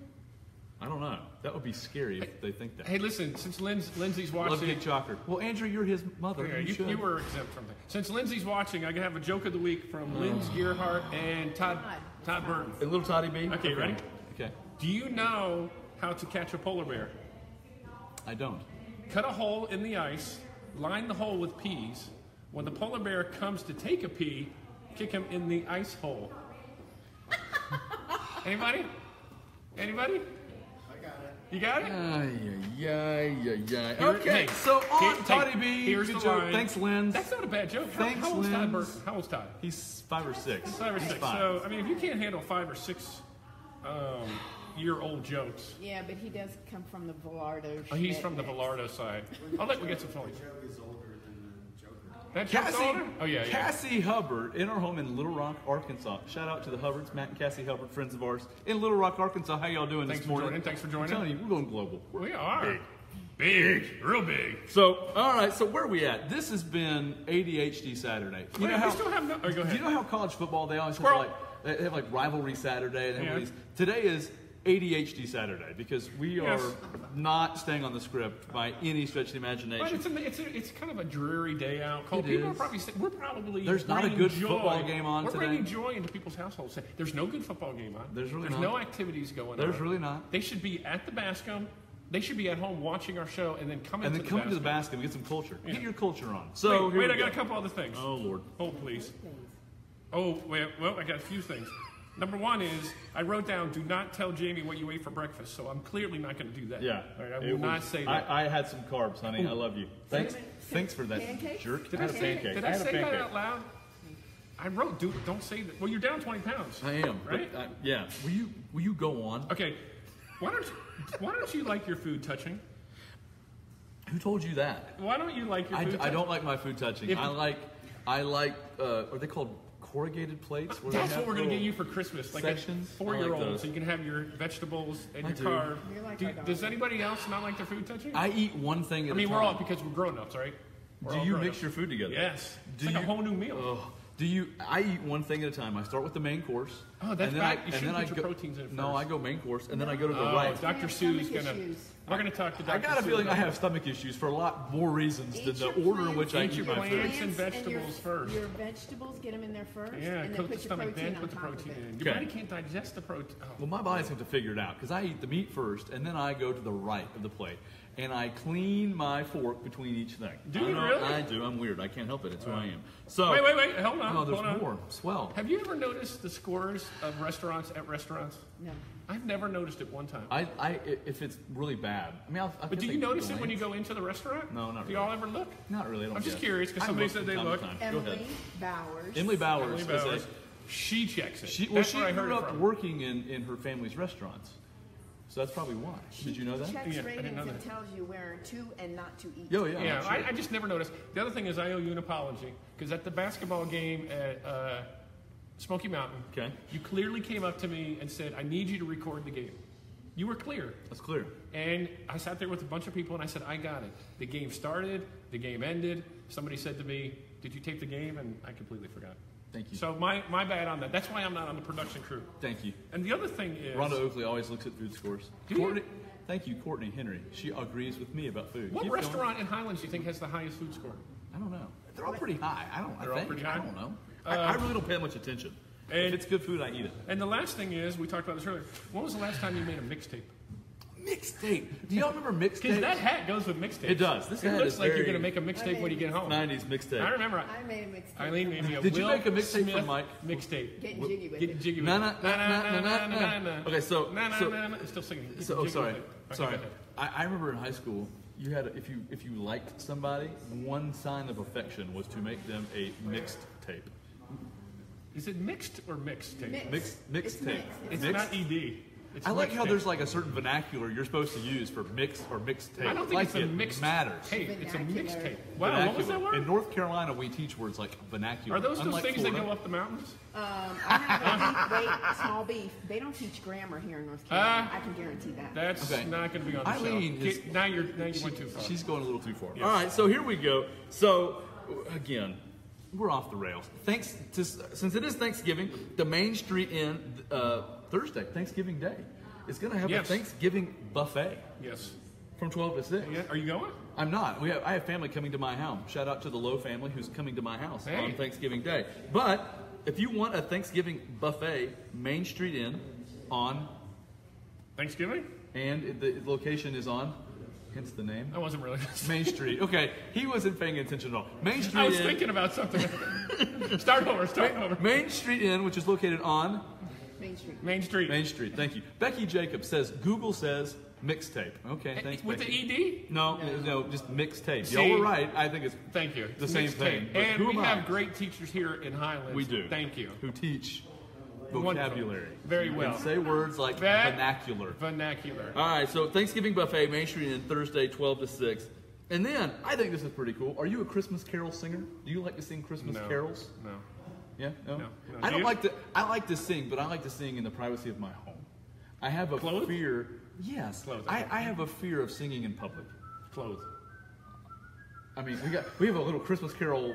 I don't know. That would be scary if they think that. Hey, listen, since Lindsay's Love watching. Big Chalker. Well, Andrew, you're his mother. Yeah, you should. you were exempt from that. Since Lindsay's watching, I can have a joke of the week from Lindsay Gerhardt and Todd Burton. And little Toddy B. Okay, ready? Okay. Do you know how to catch a polar bear? I don't. Cut a hole in the ice, line the hole with peas. When the polar bear comes to take a pee, kick him in the ice hole. Anybody? Anybody? I got it. You got it? Yeah. Here- Okay, hey, so on take- Toddy B. here's Good the joke. line. Thanks, Linz. That's not a bad joke. Thanks, how old's Todd Linz. Burton? How old's Todd? He's 5 or 6. 5 or 6. Five. So, I mean, if you can't handle 5 or 6 year-old jokes. Yeah, but he does come from the Velardo. Oh, he's Schmidt from the mix. Velardo side. I'll let we get some The phones. joke is older than the Joker. That joke's older? Oh, yeah. Cassie Hubbard in our home in Little Rock, Arkansas. Shout out to the Hubbards, Matt and Cassie Hubbard, friends of ours in Little Rock, Arkansas. How y'all doing Thanks this for morning? joining. Thanks for joining. I'm telling you, we're going global. We are. Big. Real big. So, all right. So where are we at? This has been ADHD Saturday. You know Wait, how? we still have no... Oh, go ahead. You know how college football they always Squirrel. have they have like rivalry Saturday and Yeah. these. Today is ADHD Saturday because we are Yes. not staying on the script by any stretch of the imagination. But it's kind of a dreary day out. Cold. It People are is. probably we're probably There's not a bringing good joy. football game on We're today. bringing joy into people's households. There's no good football game on. There's really There's not. no activities going on. There's really not. They should be at the Bascom They should be at home watching our show and then coming to the Bascom and get some culture. Yeah. Get your culture on. So wait, I got a couple other things. Oh, Lord. Hold, please. Oh, wait, well, I got a few things. Number one is, I wrote down, do not tell Jamie what you ate for breakfast, so I'm clearly not going to do that. Yeah. All right, I will not say that. I had some carbs, honey. I love you. Thanks for that, pancakes? jerk. Did I say that out loud? I wrote, don't say that. Well, you're down 20 pounds. I am. Right? But, yeah. Will you go on? Okay. Why don't you like your food touching? Who told you that? Why don't you like your food touching? I don't like my food touching. I like, are they called corrugated plates? That's what we're going to get you for Christmas. Like sections? a 4-year-old, so you can have your vegetables and your carb. Does anybody else not like their food touching? I eat one thing at a time. We're all, because we're grown-ups, right? Do you mix your food together? Yes. It's like a whole new meal. I eat one thing at a time. I start with the main course. Oh, that's bad. You should put your proteins in first. No, I go main course, and then I go to the right. Dr. Sue's going to... We're going to talk to Dr. Sue. I got a feeling I have stomach issues for a lot more reasons than the order in which I eat my food. Plants and vegetables first. Your vegetables, get them in there first. Yeah, and coat then the stomach, then put the protein in. Your body can't digest the protein. Oh. Well, my body's going to figure it out, because I eat the meat first, and then I go to the right of the plate. And I clean my fork between each thing. Do you really? I do. I'm weird. I can't help it. It's who I am. So wait. Hold on. Oh, there's more. Swell. Have you ever noticed the scores of restaurants at restaurants? No. I've never noticed it one time. If it's really bad. But do you notice it when you go into the restaurant? No, not really. Do y'all ever look? Not really. I'm just curious because somebody said they look. Emily Bowers. She checks it. She grew up working in her family's restaurants. So that's probably why. Did you know that? She checks ratings and tells you where to and not to eat. Yeah. Sure. I just never noticed. The other thing is I owe you an apology because at the basketball game at Smoky Mountain, you clearly came up to me and said, I need you to record the game. You were clear. That's clear. And I sat there with a bunch of people and I said, I got it. The game started. The game ended. Somebody said to me, did you tape the game? And I completely forgot. Thank you. So my bad on that. That's why I'm not on the production crew. Thank you. And the other thing is... Rhonda Oakley always looks at food scores. Thank you, Courtney Henry. She agrees with me about food. What restaurant in Highlands do you think has the highest food score? I don't know. They're all pretty high. They're all pretty high? I don't know. I really don't pay much attention. If it's good food, I eat it. And the last thing is, we talked about this earlier, when was the last time you made a mixtape? Mixtape. Do y'all remember mixtape? Because that hat goes with mixtape. It does. It looks like you're going to make a mixtape when you get home. 90s mixtape. I remember. I made a mixtape. Eileen made me a Did you make a mixtape for Mike? Mixtape. Getting jiggy with Getting it. jiggy with it. Okay, so I'm still singing. Sorry. I remember in high school, you had if you liked somebody, one sign of affection was to make them a mixed tape. Is it mixed or mixed tape? Mixed tape. It's not ED. I like how there's like a certain vernacular you're supposed to use for mix or mixed tape. I don't think it's a mixed matters. tape. It's a mixed tape. Wow, vernacular. What was that word? In North Carolina, we teach words like vernacular. Are those things that go up the mountains? I have small beef. They don't teach grammar here in North Carolina. I can guarantee that. That's not going to be on the show. Now you went too far. She's going a little too far. Yes. All right, so here we go. So, again, we're off the rails. Since it is Thanksgiving, the Main Street Inn, Thursday, Thanksgiving Day, is going to have a Thanksgiving buffet. Yes. From 12 to 6. Yeah. Are you going? I'm not. I have family coming to my house. Shout out to the Lowe family who's coming to my house on Thanksgiving Day. But if you want a Thanksgiving buffet, Main Street Inn on Thanksgiving? And the location is on, hence the name. I wasn't really Main Street. Okay, he wasn't paying attention at all. Main Street I was thinking about something. Start over. Main Street Inn, which is located on Main Street. Main Street. Thank you. Becky Jacobs says Google says mixtape. Okay, thanks. With Becky. the ED? No, just mixtape. Y'all were right. I think it's the same thing. But and we have great teachers here in Highlands. We do. Thank you. Who teach vocabulary. Very well. And say words like vernacular. Vernacular. All right, so Thanksgiving buffet, Main Street Inn, Thursday, 12 to 6. And then, I think this is pretty cool. Are you a Christmas carol singer? Do you like to sing Christmas carols? No. Yeah? No? I don't like to. I like to sing, but I like to sing in the privacy of my home. I have a fear. Yes. Clothes. I have a fear of singing in public. Clothes. I mean, we have a little Christmas carol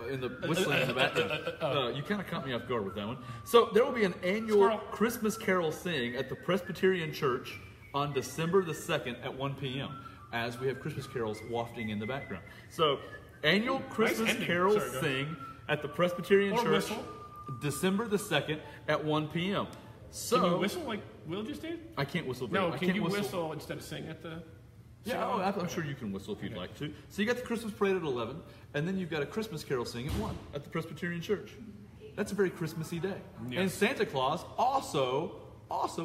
in the whistling in the background. You kind of caught me off guard with that one. So there will be an annual Christmas carol sing at the Presbyterian Church on December the 2nd at 1 p.m. as we have Christmas carols wafting in the background. So annual Christmas carol sing at the Presbyterian Church, December the 2nd at 1 p.m. So, can you whistle like Will just did? I can't whistle. No, can you whistle instead of sing at the... Yeah, I'm sure you can whistle if you'd like to. So you got the Christmas parade at 11, and then you've got a Christmas carol sing at 1 at the Presbyterian Church. That's a very Christmassy day. Yes. And Santa Claus also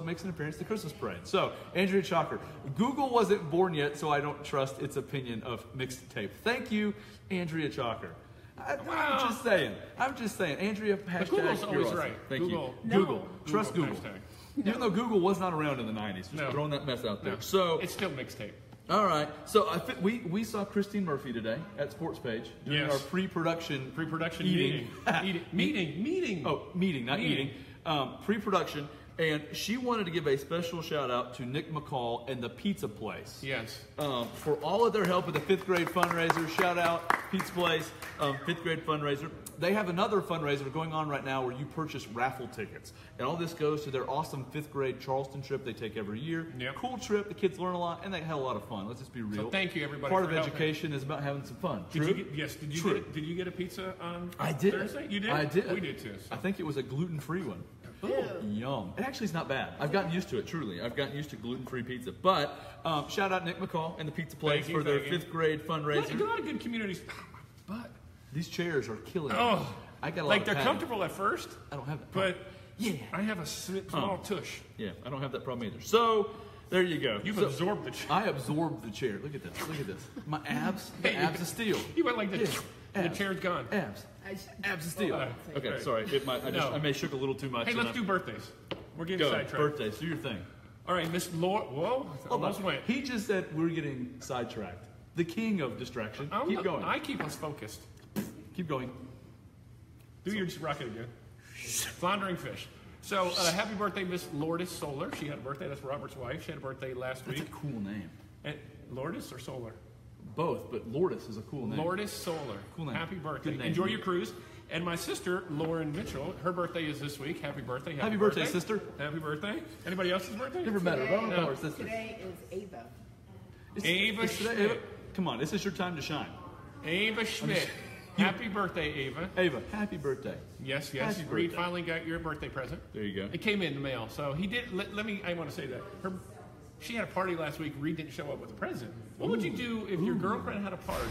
makes an appearance at the Christmas parade. So, Andrea Chalker, Google wasn't born yet, so I don't trust its opinion of mixed tape. Thank you, Andrea Chalker. I'm just saying. Andrea, hashtag Google's always awesome. right. Thank Google. you. Google. Trust Google. Hashtag. Even though Google was not around in the 90s. Just throwing that mess out there. No. So it's still mixtape. All right. So we saw Christine Murphy today at Sports Page doing our pre-production meeting. Meeting. Oh, meeting, not eating. Pre-production. And she wanted to give a special shout out to Nick McCall and the Pizza Place. Yes. For all of their help with the 5th grade fundraiser. Shout out, Pizza Place, 5th grade fundraiser. They have another fundraiser going on right now where you purchase raffle tickets. And all this goes to their awesome 5th grade Charleston trip they take every year. Yep. Cool trip. The kids learn a lot and they have a lot of fun. Let's just be real. So thank you, everybody. Part of education is about having some fun. Did you get a pizza on Thursday? You did? I did. We did too. So. I think it was a gluten-free one. Ooh. Yum. It actually is not bad. I've gotten used to it, truly. I've gotten used to gluten-free pizza. But shout out Nick McCall and the Pizza Place for their 5th grade fundraiser. A lot of good communities. But these chairs are killing me. Oh, I got a lot like of they're padding. comfortable at first. I don't have that But yeah, I have a small tush. Yeah, I don't have that problem either. So there you go. You've absorbed the chair. I absorbed the chair. Look at this. Look at this. My abs. The abs of steel. You went like this. Yeah. The chair's gone. Abs of steel. Okay, sorry. I may shook a little too much. Hey, let's do birthdays. We're getting Go. sidetracked. Birthdays. Do your thing. All right, Miss Laura. Whoa, almost went. He just said we're getting sidetracked. The king of distraction. Keep going. I keep us focused. Keep going. Do your rocket again. Floundering fish. So, happy birthday, Miss Lourdes Solar. She had a birthday. That's Robert's wife. She had a birthday last week. That's a cool name. And Lourdes or Solar? Both, but Lourdes is a cool name. Lourdes Solar. Cool name. Happy birthday. Good name. Enjoy your cruise. And my sister, Lauren Mitchell, her birthday is this week. Happy birthday. Happy birthday, sister. Happy birthday. Anybody else's birthday? Never met her. I don't know her sister. Today is Ava. Ava Schmidt. Come on, this is your time to shine. Ava Schmidt. Happy birthday, Ava. Ava, happy birthday. Yes. Happy Reed birthday. finally got your birthday present. There you go. It came in the mail. So he did. I want to say that. She had a party last week. Reed didn't show up with a present. What would you do if your girlfriend had a party?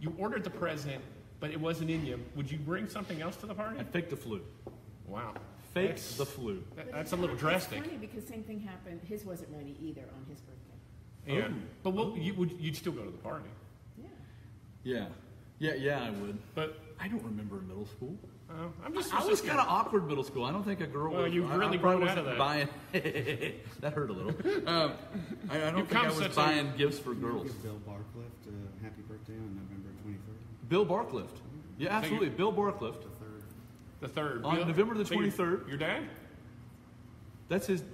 You ordered the present, but it wasn't in you. Would you bring something else to the party? I faked the flu. Wow. Faked the flu. That's a little drastic. It's funny because same thing happened. His wasn't ready either on his birthday. Yeah. But you'd still go to the party. Yeah. Yeah, I would. But I don't remember middle school. I was kind of awkward middle school. I don't think a girl. Well, you've really grown out of that. Buying, that hurt a little. I don't think I was buying gifts for girls. Give Bill Barclift a happy birthday on November 23rd. Bill Barclift. Yeah, absolutely. Bill Barclift. The third. On November the 23rd. Your dad? That's his.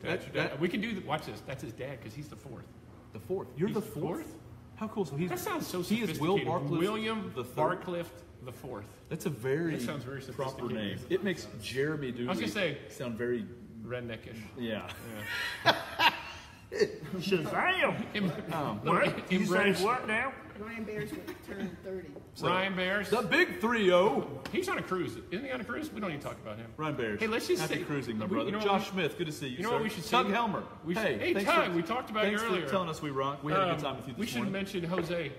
We can do. Watch this. That's his dad because he's the fourth. The fourth. You're the fourth? How cool! So that sounds so he sophisticated. Is Will Barclift William the third? Barclift the fourth. That's a very that sounds very proper name. It makes Jeremy Dooley I was gonna say sound very redneckish. Yeah. Shazam! What? You say what now? Ryan Bears would turn 30. Ryan Bears. The big 3-0. He's on a cruise. Isn't he on a cruise? We don't need to talk about him. Ryan Bears. Hey, let's just Happy say cruising, my brother. You know Josh Smith, good to see you. You know sir. what we should say? Tug Helmer. Hey, Tug. We talked about you earlier. Thanks for telling us we rock. We had a good time with you this We should morning. mention Jose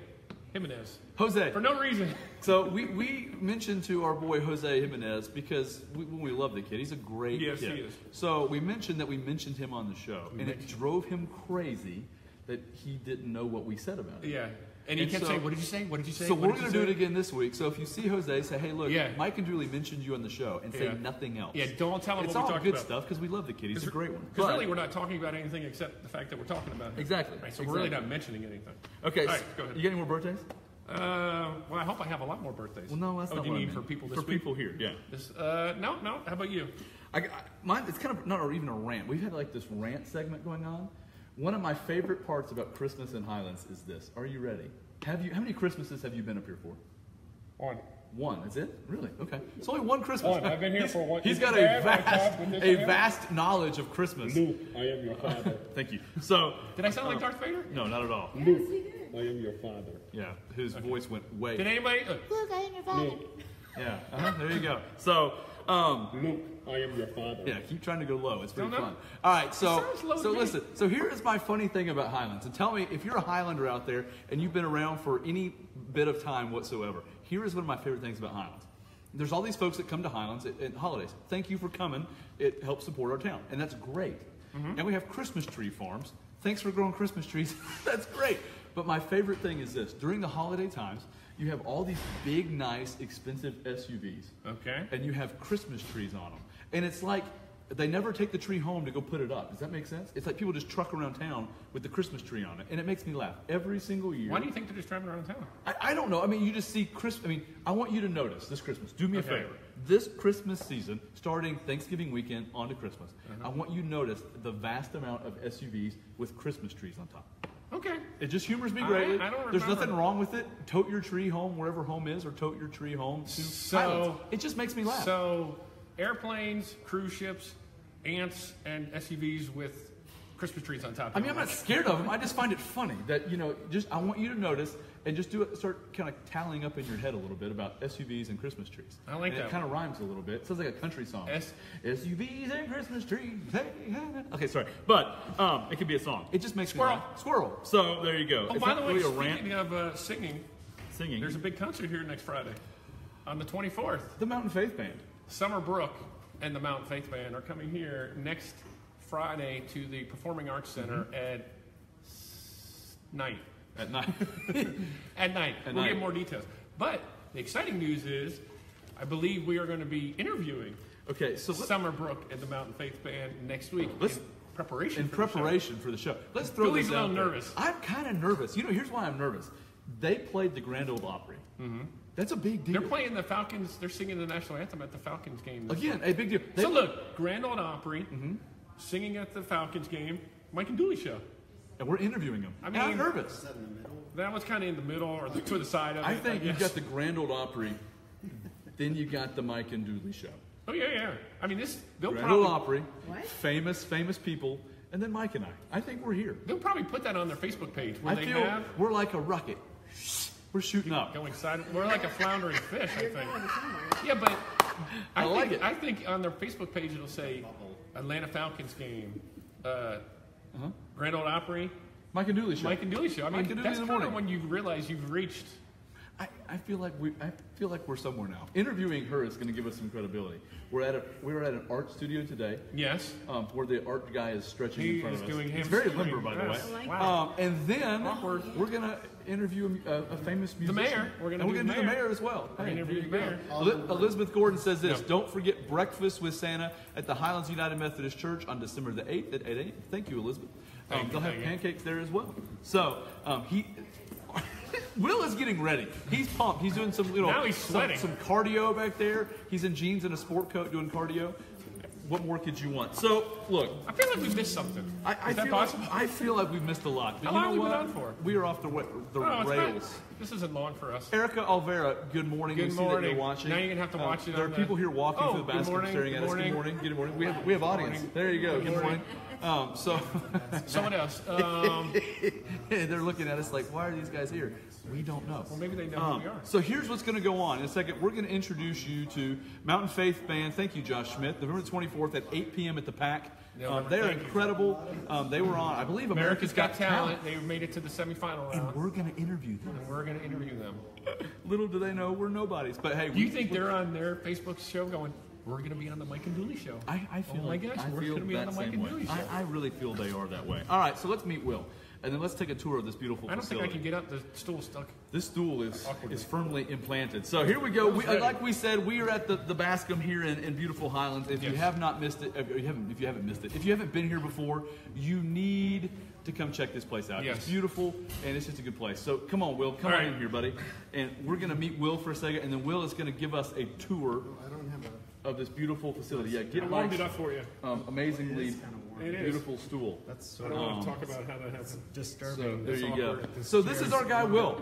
Jimenez. Jose. For no reason. So we mentioned to our boy Jose Jimenez because we love the kid. He's a great kid. Yes, he is. So we mentioned him on the show, and it drove him crazy that he didn't know what we said about it. Yeah. And he kept saying, what did you say? What did you say? So we're going to do it again this week. So if you see Jose, say, hey, look, Yeah. Mike and Julie mentioned you on the show, and say nothing else. Yeah, don't tell him it's what we all talked good about. stuff because we love the kid. He's a great one. Because really, we're not talking about anything except the fact that we're talking about him. Exactly. Right, so we're really not mentioning anything. Okay, All right, go ahead. You got any more birthdays? Well, I hope I have a lot more birthdays. Well, no, that's not what you what I mean mean. for people this For week? people here, yeah. No. How about you? Mine, it's kind of not even a rant. We've had like this rant segment going on. One of my favorite parts about Christmas in Highlands is this. Are you ready? How many Christmases have you been up here for? One. Is it? Really? Okay. It's only one Christmas. One. I've been here for one. He's got a vast knowledge of Christmas. Luke, I am your father. Thank you. So, Did I sound like Darth Vader? no, not at all. Luke, I am your father. Yeah, his voice went way. Did anybody? Look, I am your father. Yeah, there you go. So, Luke, I am your father. Yeah, keep trying to go low. It's pretty fun. All right, so listen. So here is my funny thing about Highlands. And tell me if you're a Highlander out there and you've been around for any bit of time whatsoever. Here is one of my favorite things about Highlands. There's all these folks that come to Highlands at holidays. Thank you for coming. It helps support our town, and that's great. And we have Christmas tree farms. Thanks for growing Christmas trees. That's great. But my favorite thing is this. During the holiday times, you have all these big, nice, expensive SUVs. Okay. And you have Christmas trees on them. And it's like they never take the tree home to go put it up. Does that make sense? It's like people just truck around town with the Christmas tree on it. And it makes me laugh every single year. Why do you think they're just driving around town? I don't know. I mean, you just see Christmas. I mean, I want you to notice this Christmas. Do me a favor. This Christmas season, starting Thanksgiving weekend on to Christmas, I want you to notice the vast amount of SUVs with Christmas trees on top. Okay. It just humors me greatly. I don't There's remember. nothing wrong with it. Tote your tree home wherever home is, or tote your tree home to Highlands. It just makes me laugh. So, airplanes, cruise ships, ants, and SUVs with Christmas trees on top. I mean, I'm not scared of them. I just find it funny that, I want you to notice and just start kind of tallying up in your head a little bit about SUVs and Christmas trees. I like that. It kind of rhymes a little bit. It sounds like a country song. SUVs and Christmas trees. Hey, hey. Okay, sorry. But it could be a song. It just makes me laugh. Squirrel. So there you go. Oh, it's by the way, really a rant. speaking of singing, there's a big concert here next Friday on the 24th. The Mountain Faith Band. Summer Brook and the Mountain Faith Band are coming here next Friday to the Performing Arts Center at night. At night. At night. We'll get more details. But the exciting news is, I believe we are going to be interviewing Summer Brook and the Mountain Faith Band next week in preparation for the show. Let's throw this out there. Billy's a little nervous. I'm kind of nervous. Here's why I'm nervous. They played the Grand Ole Opry. That's a big deal. They're playing the Falcons. They're singing the national anthem at the Falcons game. Again, a big deal. So look, Grand Ole Opry singing at the Falcons game. Mike and Dooley show. And we're interviewing them. I mean, Is I'm nervous. that in the middle? That was kind of in the middle or to the side of it. I think you've got the Grand Ole Opry, then you got the Mike and Dooley show. Oh yeah. I mean, they'll Grand probably Ole Opry, famous people, and then Mike and I. I think we're here. They'll probably put that on their Facebook page. We're like a rocket. We're shooting up. Going side. We're like a floundering fish, I think. Yeah, but I like it. I think on their Facebook page it'll say Atlanta Falcons game, Grand Ole Opry, Mike and Dooley show. Mike and Dooley show. I mean, that's kind of when you realize you've reached. I feel like we're somewhere now. Interviewing her is going to give us some credibility. We were at an art studio today. Yes. Where the art guy is stretching in front of us. He's very limber, by the way. Wow. And then we're going to interview a famous musician. The mayor. We're going to do the mayor as well. We're going to interview the mayor. Elizabeth Gordon says this: Don't forget breakfast with Santa at the Highlands United Methodist Church on December the 8th at 8 a.m. Thank you, Elizabeth. They'll have pancakes there as well. So Will is getting ready. He's pumped. He's doing some now he's sweating. Some cardio back there. He's in jeans and a sport coat doing cardio. What more could you want? So look, I feel like we missed something. Is that possible? I feel like we've missed a lot. But How long have we been on for? We are off the rails. This isn't long for us. Erica Alvera, good morning. Good morning. See that you're watching. Now you're gonna have to watch it. There are people here walking through the Bascom staring at us. Good morning. Good morning. We have audience. There you go. Good morning. Someone else. They're looking at us like, why are these guys here? We don't know. Well, maybe they know who we are. So here's what's going to go on. In a second, we're going to introduce you to Mountain Faith Band. Thank you, Josh Schmidt. November 24th at 8 p.m. at the PAC. They are incredible. They were on, I believe, America's Got Talent. They made it to the semifinal round. And we're going to interview them. Little do they know we're nobodies. But hey, do you think they're on their Facebook show going, we're going to be on the Mike and Dooley show? I feel my gosh, we're going to be on the Mike and Dooley show. I really feel they are that way. All right, so let's meet Will. And then let's take a tour of this beautiful facility. I don't think I can get up. The stool's stuck. This stool is firmly implanted. So here we go. Like we said, we are at the Bascom here in beautiful Highlands. If you have not missed it, if you haven't been here before, you need to come check this place out. It's beautiful, and it's just a good place. So come on, Will. Come on in here, buddy. And we're going to meet Will for a second, and then Will is going to give us a tour of this beautiful facility. Yeah, get warmed it up for you. Amazingly beautiful stool. I don't want to talk about how that happens. Disturbing. So there you go. So this is our guy Will.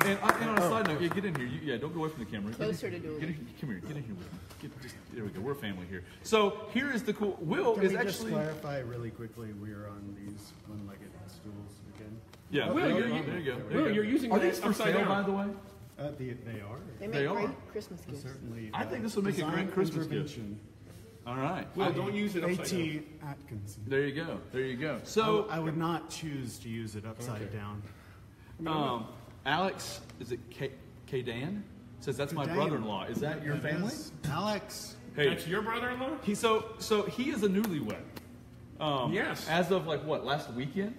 And on a side note, get in here. Don't go away from the camera. Closer to Dooley. Come here. Get in here with me. There we go. We're a family here. So here is the cool. Will Can is we actually. Just clarify really quickly. We are on these one-legged stools again. Yeah. Will, there you go. Will, you're using Are these for sale, down. by the way? They are. They make They great are. Christmas gifts. Certainly. I think this will make a great design Christmas gift. intervention. All right. Well, don't use it upside down. A.T. Atkinson. There you go. There you go. So, I would not choose to use it upside down. Alex, is it K-Dan? Says that's my K-Dan. brother-in-law. Is that your family? Yes. Alex. Hey, That's your brother-in-law? so he is a newlywed. Yes. As of like what, last weekend?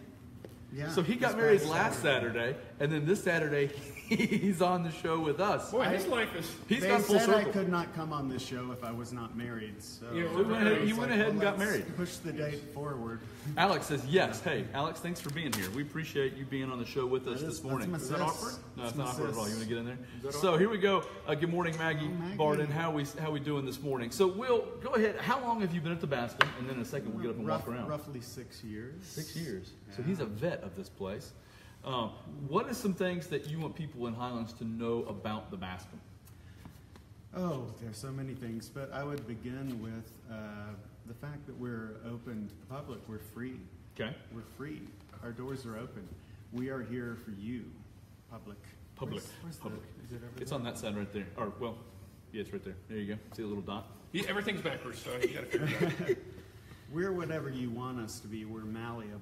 Yeah. So he got this married past last Saturday, and then this Saturday he's on the show with us. Boy, his life is... He's They gone full said circle. I could not come on this show if I was not married. So Yeah, He went ahead and got let's married. Push the date forward. Alex says yes. Hey, Alex, thanks for being here. We appreciate you being on the show with us this morning. That's Is that awkward? No, it's not awkward at all. You want to get in there? that So here we go. Good morning, Maggie, Maggie. Barden. How we doing this morning? So Will, go ahead. How long have you been at the Bascom? And then in a second we'll get up and walk around. Roughly 6 years. 6 years. So he's a vet of this place. What are some things that you want people in Highlands to know about the Bascom? Oh, there's so many things, but I would begin with the fact that we're open to the public. We're free. Okay. We're free. Our doors are open. We are here for you, public. Public. Where's Public. Is it over It's there? on that side right there. Or, well, yeah, it's right there. There you go. See the little dot? Yeah, everything's backwards, so you got to figure it out. We're whatever you want us to be. We're malleable.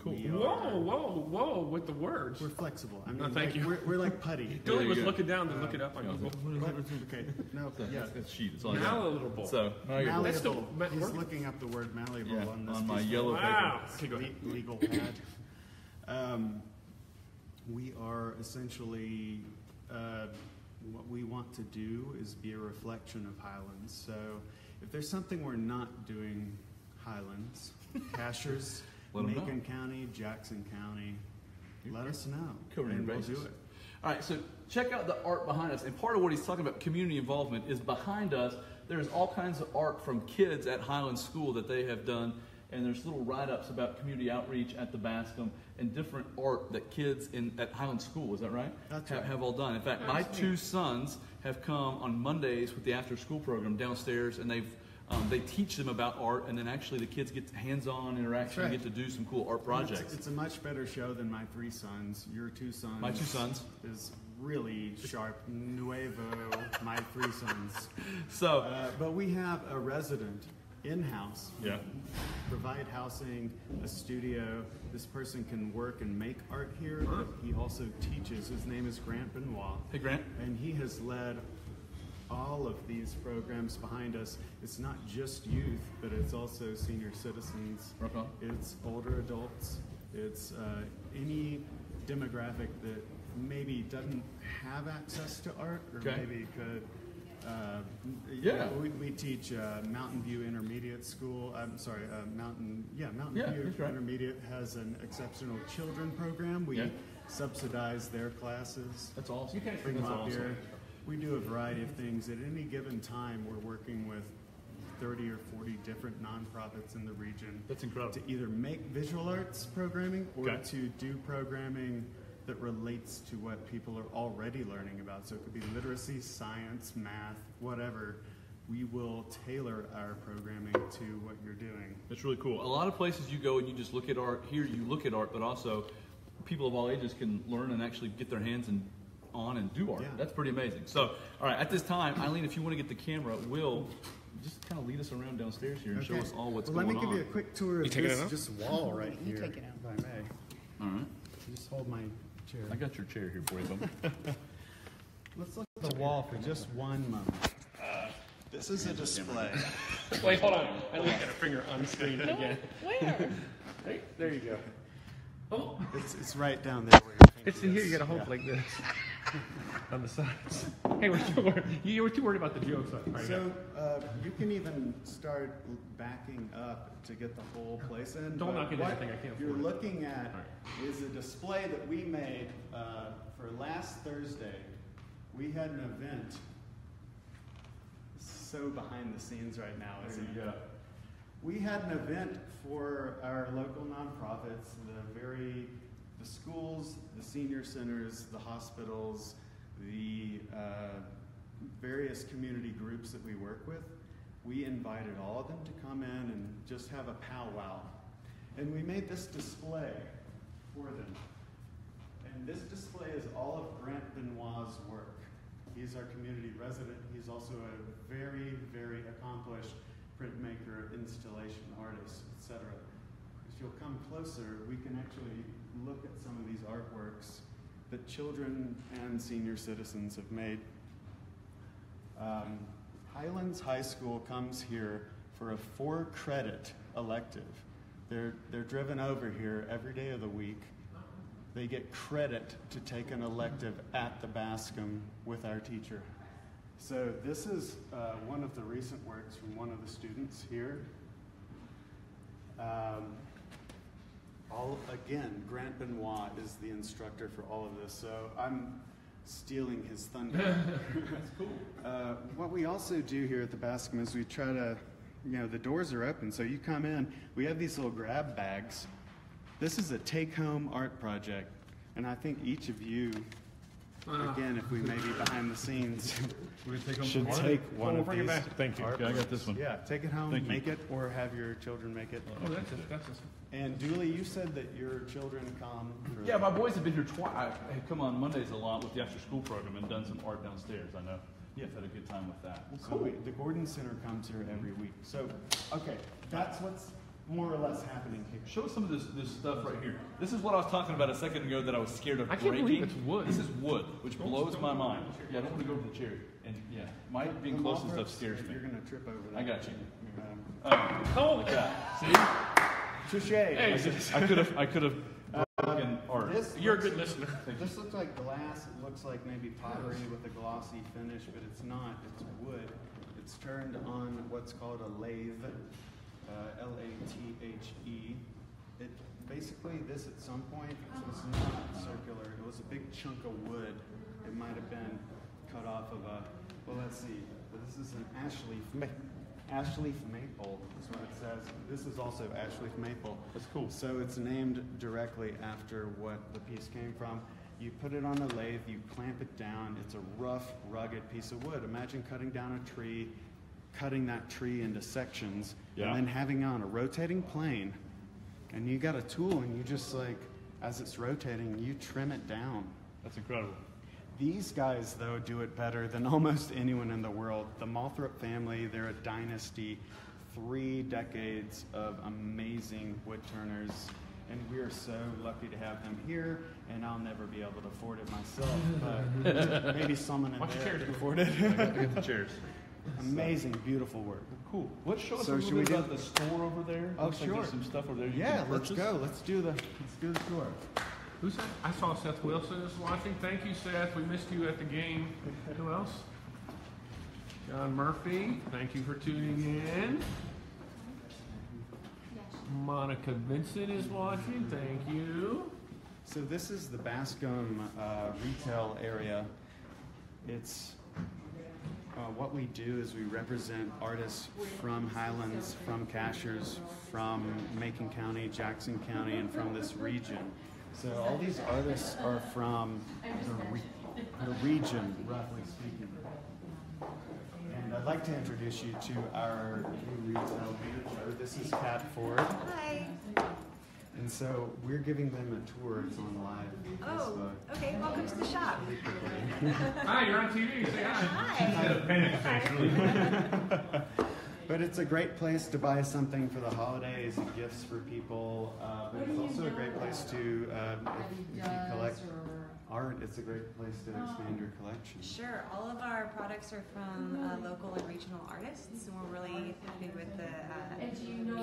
Cool. We are- Whoa, with the words. We're flexible. I mean, No, thank you. We're like putty. Dooley you was go. looking down to look it up on Google. Okay. No. Yeah, Yeah. that's sheet. It's all I got. Malleable. So, now you're Malleable. That's Malleable. the- He's work- looking up the word malleable Yeah, on this on my piece of yellow Wow. Okay, go ahead. legal pad. We are essentially what we want to do is be a reflection of Highlands. So if there's something we're not doing, Highlands, Cashers, Let 'em know. Macon County, Jackson County, let us know, Covering and your we'll do bases. it. All right, so check out the art behind us. And part of what he's talking about, community involvement, is behind us. There's all kinds of art from kids at Highlands School that they have done. And there's little write-ups about community outreach at the Bascom and different art that kids at Highlands School, is that right? That's right. Have all done. In fact, my two sons have come on Mondays with the after-school program downstairs, and they teach them about art, and then actually the kids get hands-on interaction and That's get to do some cool art projects. It's a much better show than my 3 sons. Your 2 sons. My 2 sons. Is really sharp. Nuevo, my 3 sons. So, But we have a resident in-house. yeah. Provide housing, a studio. This person can work and make art here. But he also teaches. His name is Grant Benoit. Hey, Grant. And he has led all of these programs behind us. It's not just youth, but it's also senior citizens. Rock on. It's older adults. It's any demographic that maybe doesn't have access to art or Okay. maybe could. Yeah. We teach Mountain View Intermediate School. I'm sorry, Mountain Yeah, View that's right. Intermediate has an exceptional children program. We Yeah. subsidize their classes. That's awesome. You can't Bring them That's up awesome. here. We do a variety of things. At any given time, we're working with 30 or 40 different nonprofits in the region. That's incredible. To either make visual arts programming or Okay. to do programming that relates to what people are already learning about. So it could be literacy, science, math, whatever. We will tailor our programming to what you're doing. It's really cool. A lot of places you go and you just look at art. Here you look at art, but also people of all ages can learn and actually get their hands on and do art. Yeah. That's pretty amazing. So, all right, at this time, Eileen, if you want to get the camera, Will just kind of lead us around downstairs here and show us all what's well, going let me on. give you a quick tour of taking this it out? just wall right You here, take it out. if I may. All right. Just hold my chair. I got your chair here for you, bub. Let's look at the wall for just one moment. This is a display. Wait, hold on. I looked at a finger on screen again. Where? Hey, there you go. Oh, It's right down there where your finger it's in here. You is. got to hold like this on the sides. Hey, you were too worried about the jokes. All right, So you can even start backing up to get the whole place in. Don't but knock into what anything, I can't you're afford it. looking at is a display that we made for last Thursday. We had an event. So behind the scenes right now, isn't it? We had an event for our local nonprofits, the schools, the senior centers, the hospitals, the various community groups that we work with. We invited all of them to come in and just have a powwow. And we made this display for them. And And this display is all of Grant Benoit's work. He's our community resident. He's also a very, very accomplished printmaker, installation artist, etc. If you'll come closer, we can actually look at some of these artworks that children and senior citizens have made. Highlands High School comes here for a 4-credit elective. They're driven over here every day of the week. They get credit to take an elective at the Bascom with our teacher. So this is one of the recent works from one of the students here. Again, Grant Benoit is the instructor for all of this, so I'm stealing his thunder. That's cool. What we also do here at the Bascom is we try to, the doors are open, so you come in, we have these little grab bags. This is a take-home art project, and I think each of you, again, if we may be behind the scenes, should take one of these. Thank you. Okay, I got this one. Yeah, take it home, make it, or have your children make it. Oh, that's it. And Dooley, you said that your children come. Yeah, my boys have been here twice. I've come on Mondays a lot with the after-school program and done some art downstairs. I know. Yeah, I've had a good time with that. Well, cool. The Gordon Center comes here every week. So, okay, that's what's more or less happening here. Show us some of this stuff right here. This is what I was talking about a second ago that I was scared of I can't breaking. believe it's wood. This is wood, which blows my mind. Yeah, I don't want to go over the chair. And yeah, Mike being close to stuff scares me. You're going to trip over that. I got you. Holy See? Touche. Hey, I could have broken art. you're a good listener. This looks like glass. It looks like maybe pottery with a glossy finish, but it's not. It's wood. It's turned on what's called a lathe, L-A-T-H-E. Basically, this at some point was not circular. It was a big chunk of wood. It might have been cut off of a, well, let's see. This is an ashleaf maple is what it says. This is also ashleaf maple. That's cool. So it's named directly after what the piece came from. You put it on a lathe, you clamp it down. It's a rough, rugged piece of wood. Imagine cutting down a tree, cutting that tree into sections, and then having on a rotating plane. And you got a tool, and you just as it's rotating, you trim it down. That's incredible. These guys, though, do it better than almost anyone in the world. The Malthrop family, they're a dynasty, 3 decades of amazing wood turners, and we are so lucky to have them here, and I'll never be able to afford it myself, but maybe someone in there can afford it. I got the chairs. Amazing, beautiful work. Cool. Let's show us So a should little we bit do- about the store over there. Oh, Looks like sure. there's some stuff over there. Yeah, let's go. Let's do the tour. Who's that? I saw Seth Wilson is watching. Thank you, Seth. We missed you at the game. Who else? John Murphy. Thank you for tuning in. Monica Vincent is watching. Thank you. So this is the Bascom retail area. It's what we do is we represent artists from Highlands, from Cashers, from Macon County, Jackson County, and from this region. So all these artists are from the region, roughly speaking. And I'd like to introduce you to our new retail leader. This is Kat Ford. Hi. And so we're giving them a tour. It's on live. Oh, okay. Welcome to the shop. Hi, you're on TV. Say hi. Hi. But it's a great place to buy something for the holidays and gifts for people. But it's also a great place to, if you collect art, it's a great place to expand your collection. Sure. All of our products are from local and regional artists. And we're really happy with the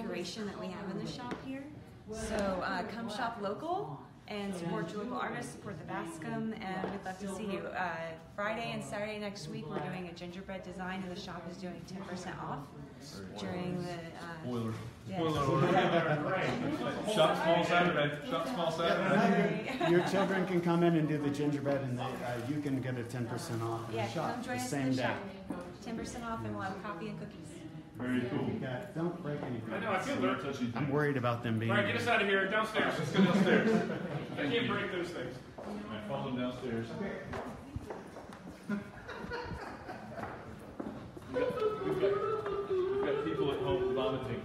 curation that we have in the shop here. So come shop local and support your local artists, support the Bascom, and we'd love to see you. Friday and Saturday next week, we're doing a gingerbread design, and the shop is doing 10% off during the... Spoiler. yeah. Shop small Saturday. Shop small Saturday. Your children can come in and do the gingerbread, and you can get a 10% off in Yeah, the shop come join the us same in the day. shop. 10% off, and we'll have coffee and cookies. Very cool. Don't break anything. I know, I feel dirt. I'm worried about them being. All right, get us out of here. Downstairs. Let's go downstairs. I can't break those things. I follow them downstairs. We've got people at home vomiting.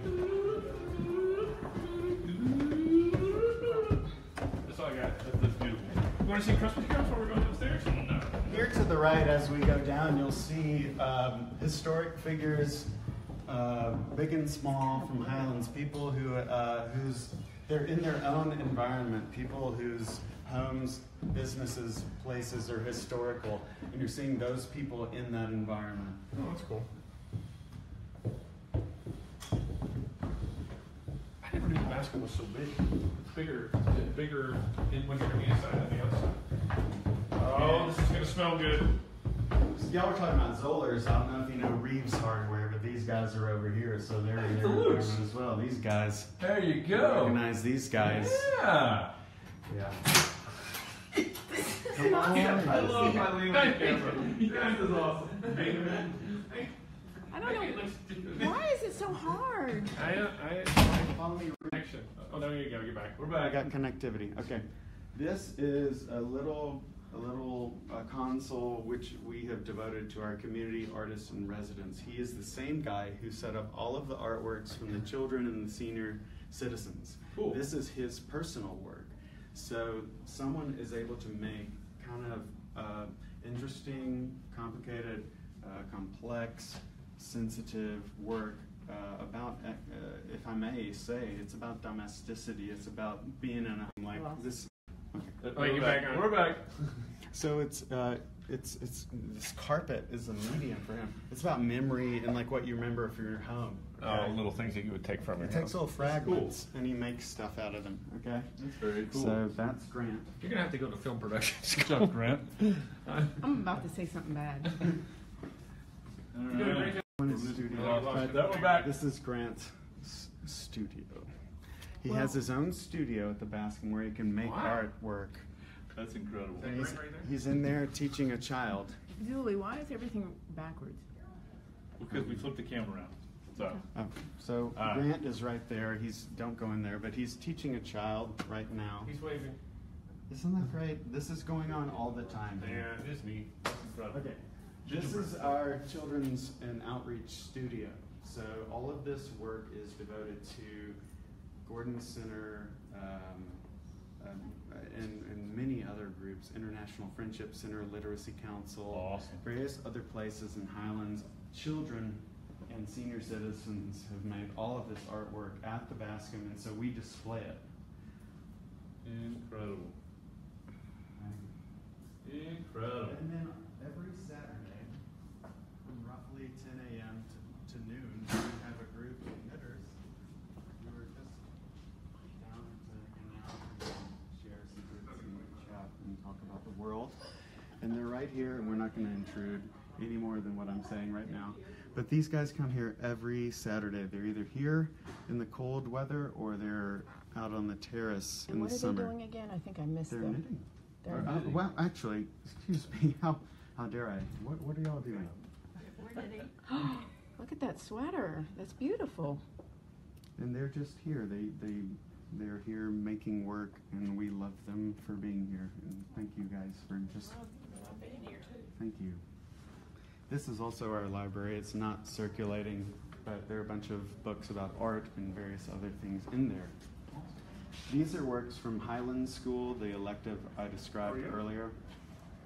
That's all I got. That's beautiful. want to see Christmas carols while we're going downstairs? No. Here to the right, as we go down, you'll see historic figures, big and small, from Highlands. People whose they're in their own environment. People whose homes, businesses, places are historical, and you're seeing those people in that environment. Oh, that's cool. I never knew the Bascom was so big. It's bigger when you're on the inside than the outside. Oh, this is gonna smell good. Y'all were talking about Zollers. I don't know if you know Reeves Hardware, but these guys are over here, so they're in their environment as well. These guys. There you go. Recognize these guys. Yeah. Yeah. Come on. I love my lean on camera. This is awesome. I don't know. Why is it so hard? Follow me. Connection. Oh, no, you gotta get back. We're I back. got connectivity. Okay. This is a little console which we have devoted to our community artists and residents. He is the same guy who set up all of the artworks from the children and the senior citizens. Cool. This is his personal work. So someone is able to make kind of interesting, complicated, complex, sensitive work about, if I may say, it's about domesticity. It's about being in a like this. Okay. Oh, you're back on. We're back. So it's this carpet is a medium for him. It's about memory and like what you remember from your home. Oh, little things that you would take from your He takes house. little fragments and he makes stuff out of them. Okay. That's very cool. So that's Grant. You're gonna have to go to film production. Good job, Grant. I'm about to say something bad. All right. In his studio. We're back. This is Grant's studio. He has his own studio at the Bascom where he can make artwork. That's incredible. And he's in there teaching a child. Dooley, why is everything backwards? Because we flipped the camera around. So. So Grant is right there. Don't go in there, but he's teaching a child right now. He's waving. Isn't that great? This is going on all the time. Yeah, it is neat. That's incredible. Okay. This is our children's and outreach studio. So all of this work is devoted to Gordon Center and many other groups, International Friendship Center, Literacy Council, various other places in Highlands. Children and senior citizens have made all of this artwork at the Bascom, and so we display it. Incredible. Incredible. And then every Saturday, from roughly 10 a.m. to noon, we have a group of knitters who are just down to hang out and share secrets and chat and talk about the world. And they're right here, and we're not going to intrude any more than what I'm saying right now. But these guys come here every Saturday. They're either here in the cold weather or they're out on the terrace in the summer. What are they doing again? I think I missed They're them. knitting. They're knitting. Well, actually, excuse me. How dare I? What are y'all doing? We're knitting. Look at that sweater. That's beautiful. And they're just here. They're here making work, and we love them for being here. And thank you guys for just. Thank you. This is also our library. It's not circulating, but there are a bunch of books about art and various other things in there. These are works from Highlands School, the elective I described earlier.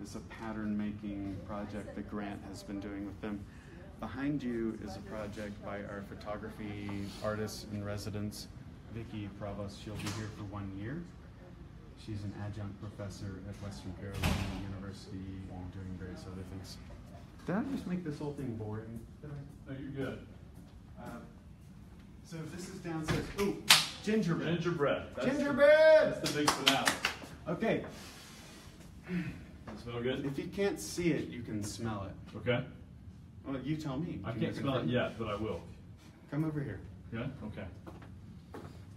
It's a pattern-making project that Grant has been doing with them. Behind you is a project by our photography artist in residence, Vicki Provost. She'll be here for 1 year. She's an adjunct professor at Western Carolina University and doing various other things. Did I just make this whole thing boring? No, you're good. So this is downstairs. Ooh, gingerbread. Gingerbread. Gingerbread! That's the big finale. Okay. Does it smell good? If you can't see it, you can smell it. Okay. Well, you tell me. I Can can't you smell it confirm? yet, but I will. Come over here. Yeah? Okay.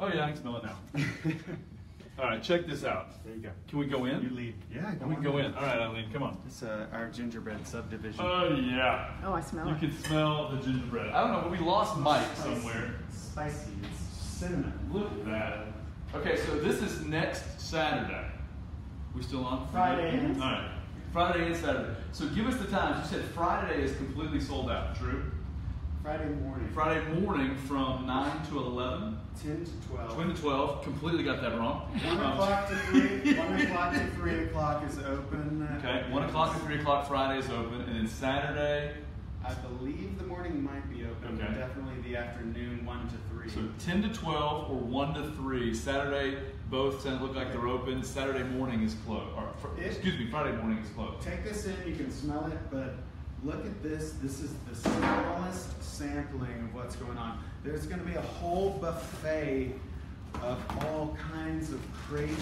Oh yeah, I can smell it now. All right, check this out. There you go. Can we go in? You lead. Yeah, Can we go in? All right, Eileen, come on. It's our gingerbread subdivision. Oh yeah. Oh, I smell You it. can smell the gingerbread. I don't know, but we lost Mike somewhere. Spicy. It's cinnamon. Look at that. Okay, so this is next Saturday. We still on? Friday. All right. Friday and Saturday. So give us the times. You said Friday is completely sold out. True? Friday morning. Friday morning from 9 to 11. 10 to 12. 10 to 12. Completely got that wrong. 1 o'clock to 3. 1 o'clock to 3 o'clock is open. Okay, 1 o'clock to 3 o'clock Friday is open, and then Saturday. I believe the morning might be open, but definitely the afternoon, 1 to 3. So 10 to 12 or 1 to 3. Saturday, both look like they're open. Saturday morning is closed. Friday morning is closed. Take this in, you can smell it, but look at this. This is the smallest sampling of what's going on. There's going to be a whole buffet of all kinds of crazy,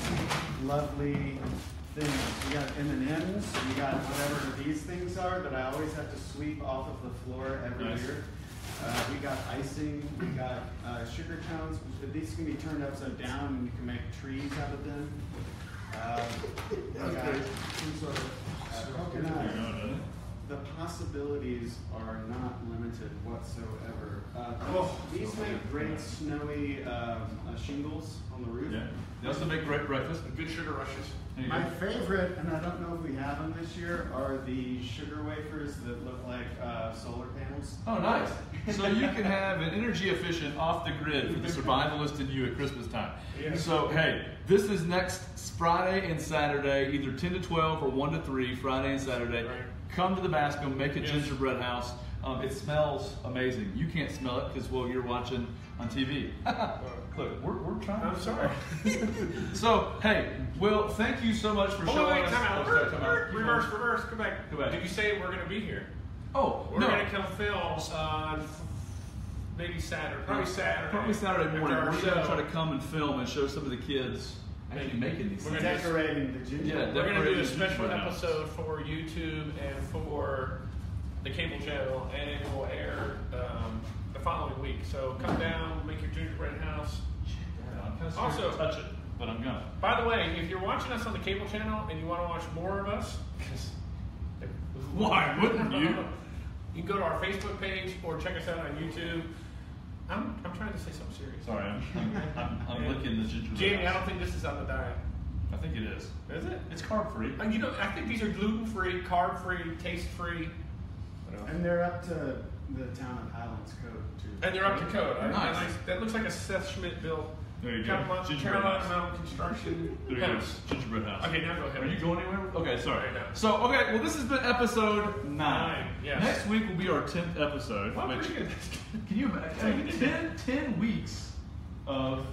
lovely things. You got M&Ms, you got whatever these things are that I always have to sweep off of the floor every year. We got icing, we got sugar cones. These can be turned upside down and you can make trees out of them. We got some sort of coconut. The possibilities are not limited whatsoever. These make great snowy shingles on the roof. Yeah. They also make great breakfast. Good sugar rushes. My favorite, and I don't know if we have them this year, are the sugar wafers that look like solar panels. Oh, nice. So you can have an energy efficient, off the grid for the survivalist in you at Christmas time. Yeah. So, hey, this is next Friday and Saturday, either 10 to 12 or 1 to 3, Friday and Saturday. Right. Come to the Bascom, make a gingerbread house. It smells amazing. You can't smell it because, well, you're watching on TV. Look, we're trying. I'm sorry. So, hey, Will, thank you so much for showing us. Time out. Reverse. Go back. Did you say we're going to be here? Oh, we're going to come film on maybe Saturday. Probably Saturday morning. We're going to try to come and film and show some of the kids actually making these things. Decorating the gingerbread. We're going to do a special episode for YouTube and for the cable channel, and it will air the following week. So come down, make your gingerbread house. Also, touch it, but I'm gonna. By the way, if you're watching us on the cable channel and you want to watch more of us, why wouldn't you? You can go to our Facebook page or check us out on YouTube. I'm trying to say something serious. Sorry, I'm licking the gingerbread. Jamie, I don't think this is on the diet. I think it is. Is it? It's carb free. I think these are gluten free, carb free, taste free. And they're up to the town of Highlands code too. And they're up to code. Nice. That looks like a Seth Schmidt built. There you go. Carolina Mountain Construction. There you go. Gingerbread house. Okay, now go ahead. Are you going anywhere? Okay, sorry. Right now. So, well, this has been episode 9. Yes. Next week will be our 10th episode. Well, pretty good. Can you imagine? 10 weeks of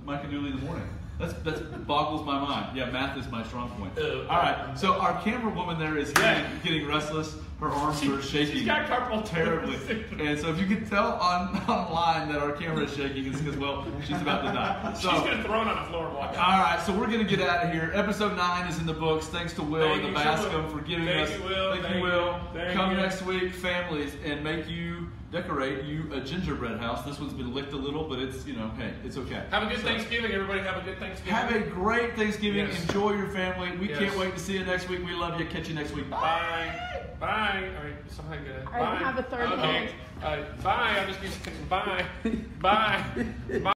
Mike Dooley in the morning. That boggles my mind. Yeah, math is my strong point. All right, so our camera woman there is getting restless. Her arms are shaking. She's got carpal terribly. And so if you can tell online that our camera is shaking, it's because, well, she's about to die. So, she's going to throw it on the floor and walk out. All right, so we're going to get out of here. Episode 9 is in the books. Thanks to Will and the Bascom for giving us. Thank you, Will. Come next week, families, and decorate you a gingerbread house. This one's been licked a little, but it's, hey, it's okay. Have a good Thanksgiving, everybody. Have a good Thanksgiving. Have a great Thanksgiving. Yes. Enjoy your family. We can't wait to see you next week. We love you. Catch you next week. Bye. Bye. All right, something good. All right, have a third Bye. I'm just going to say bye. Bye. Bye.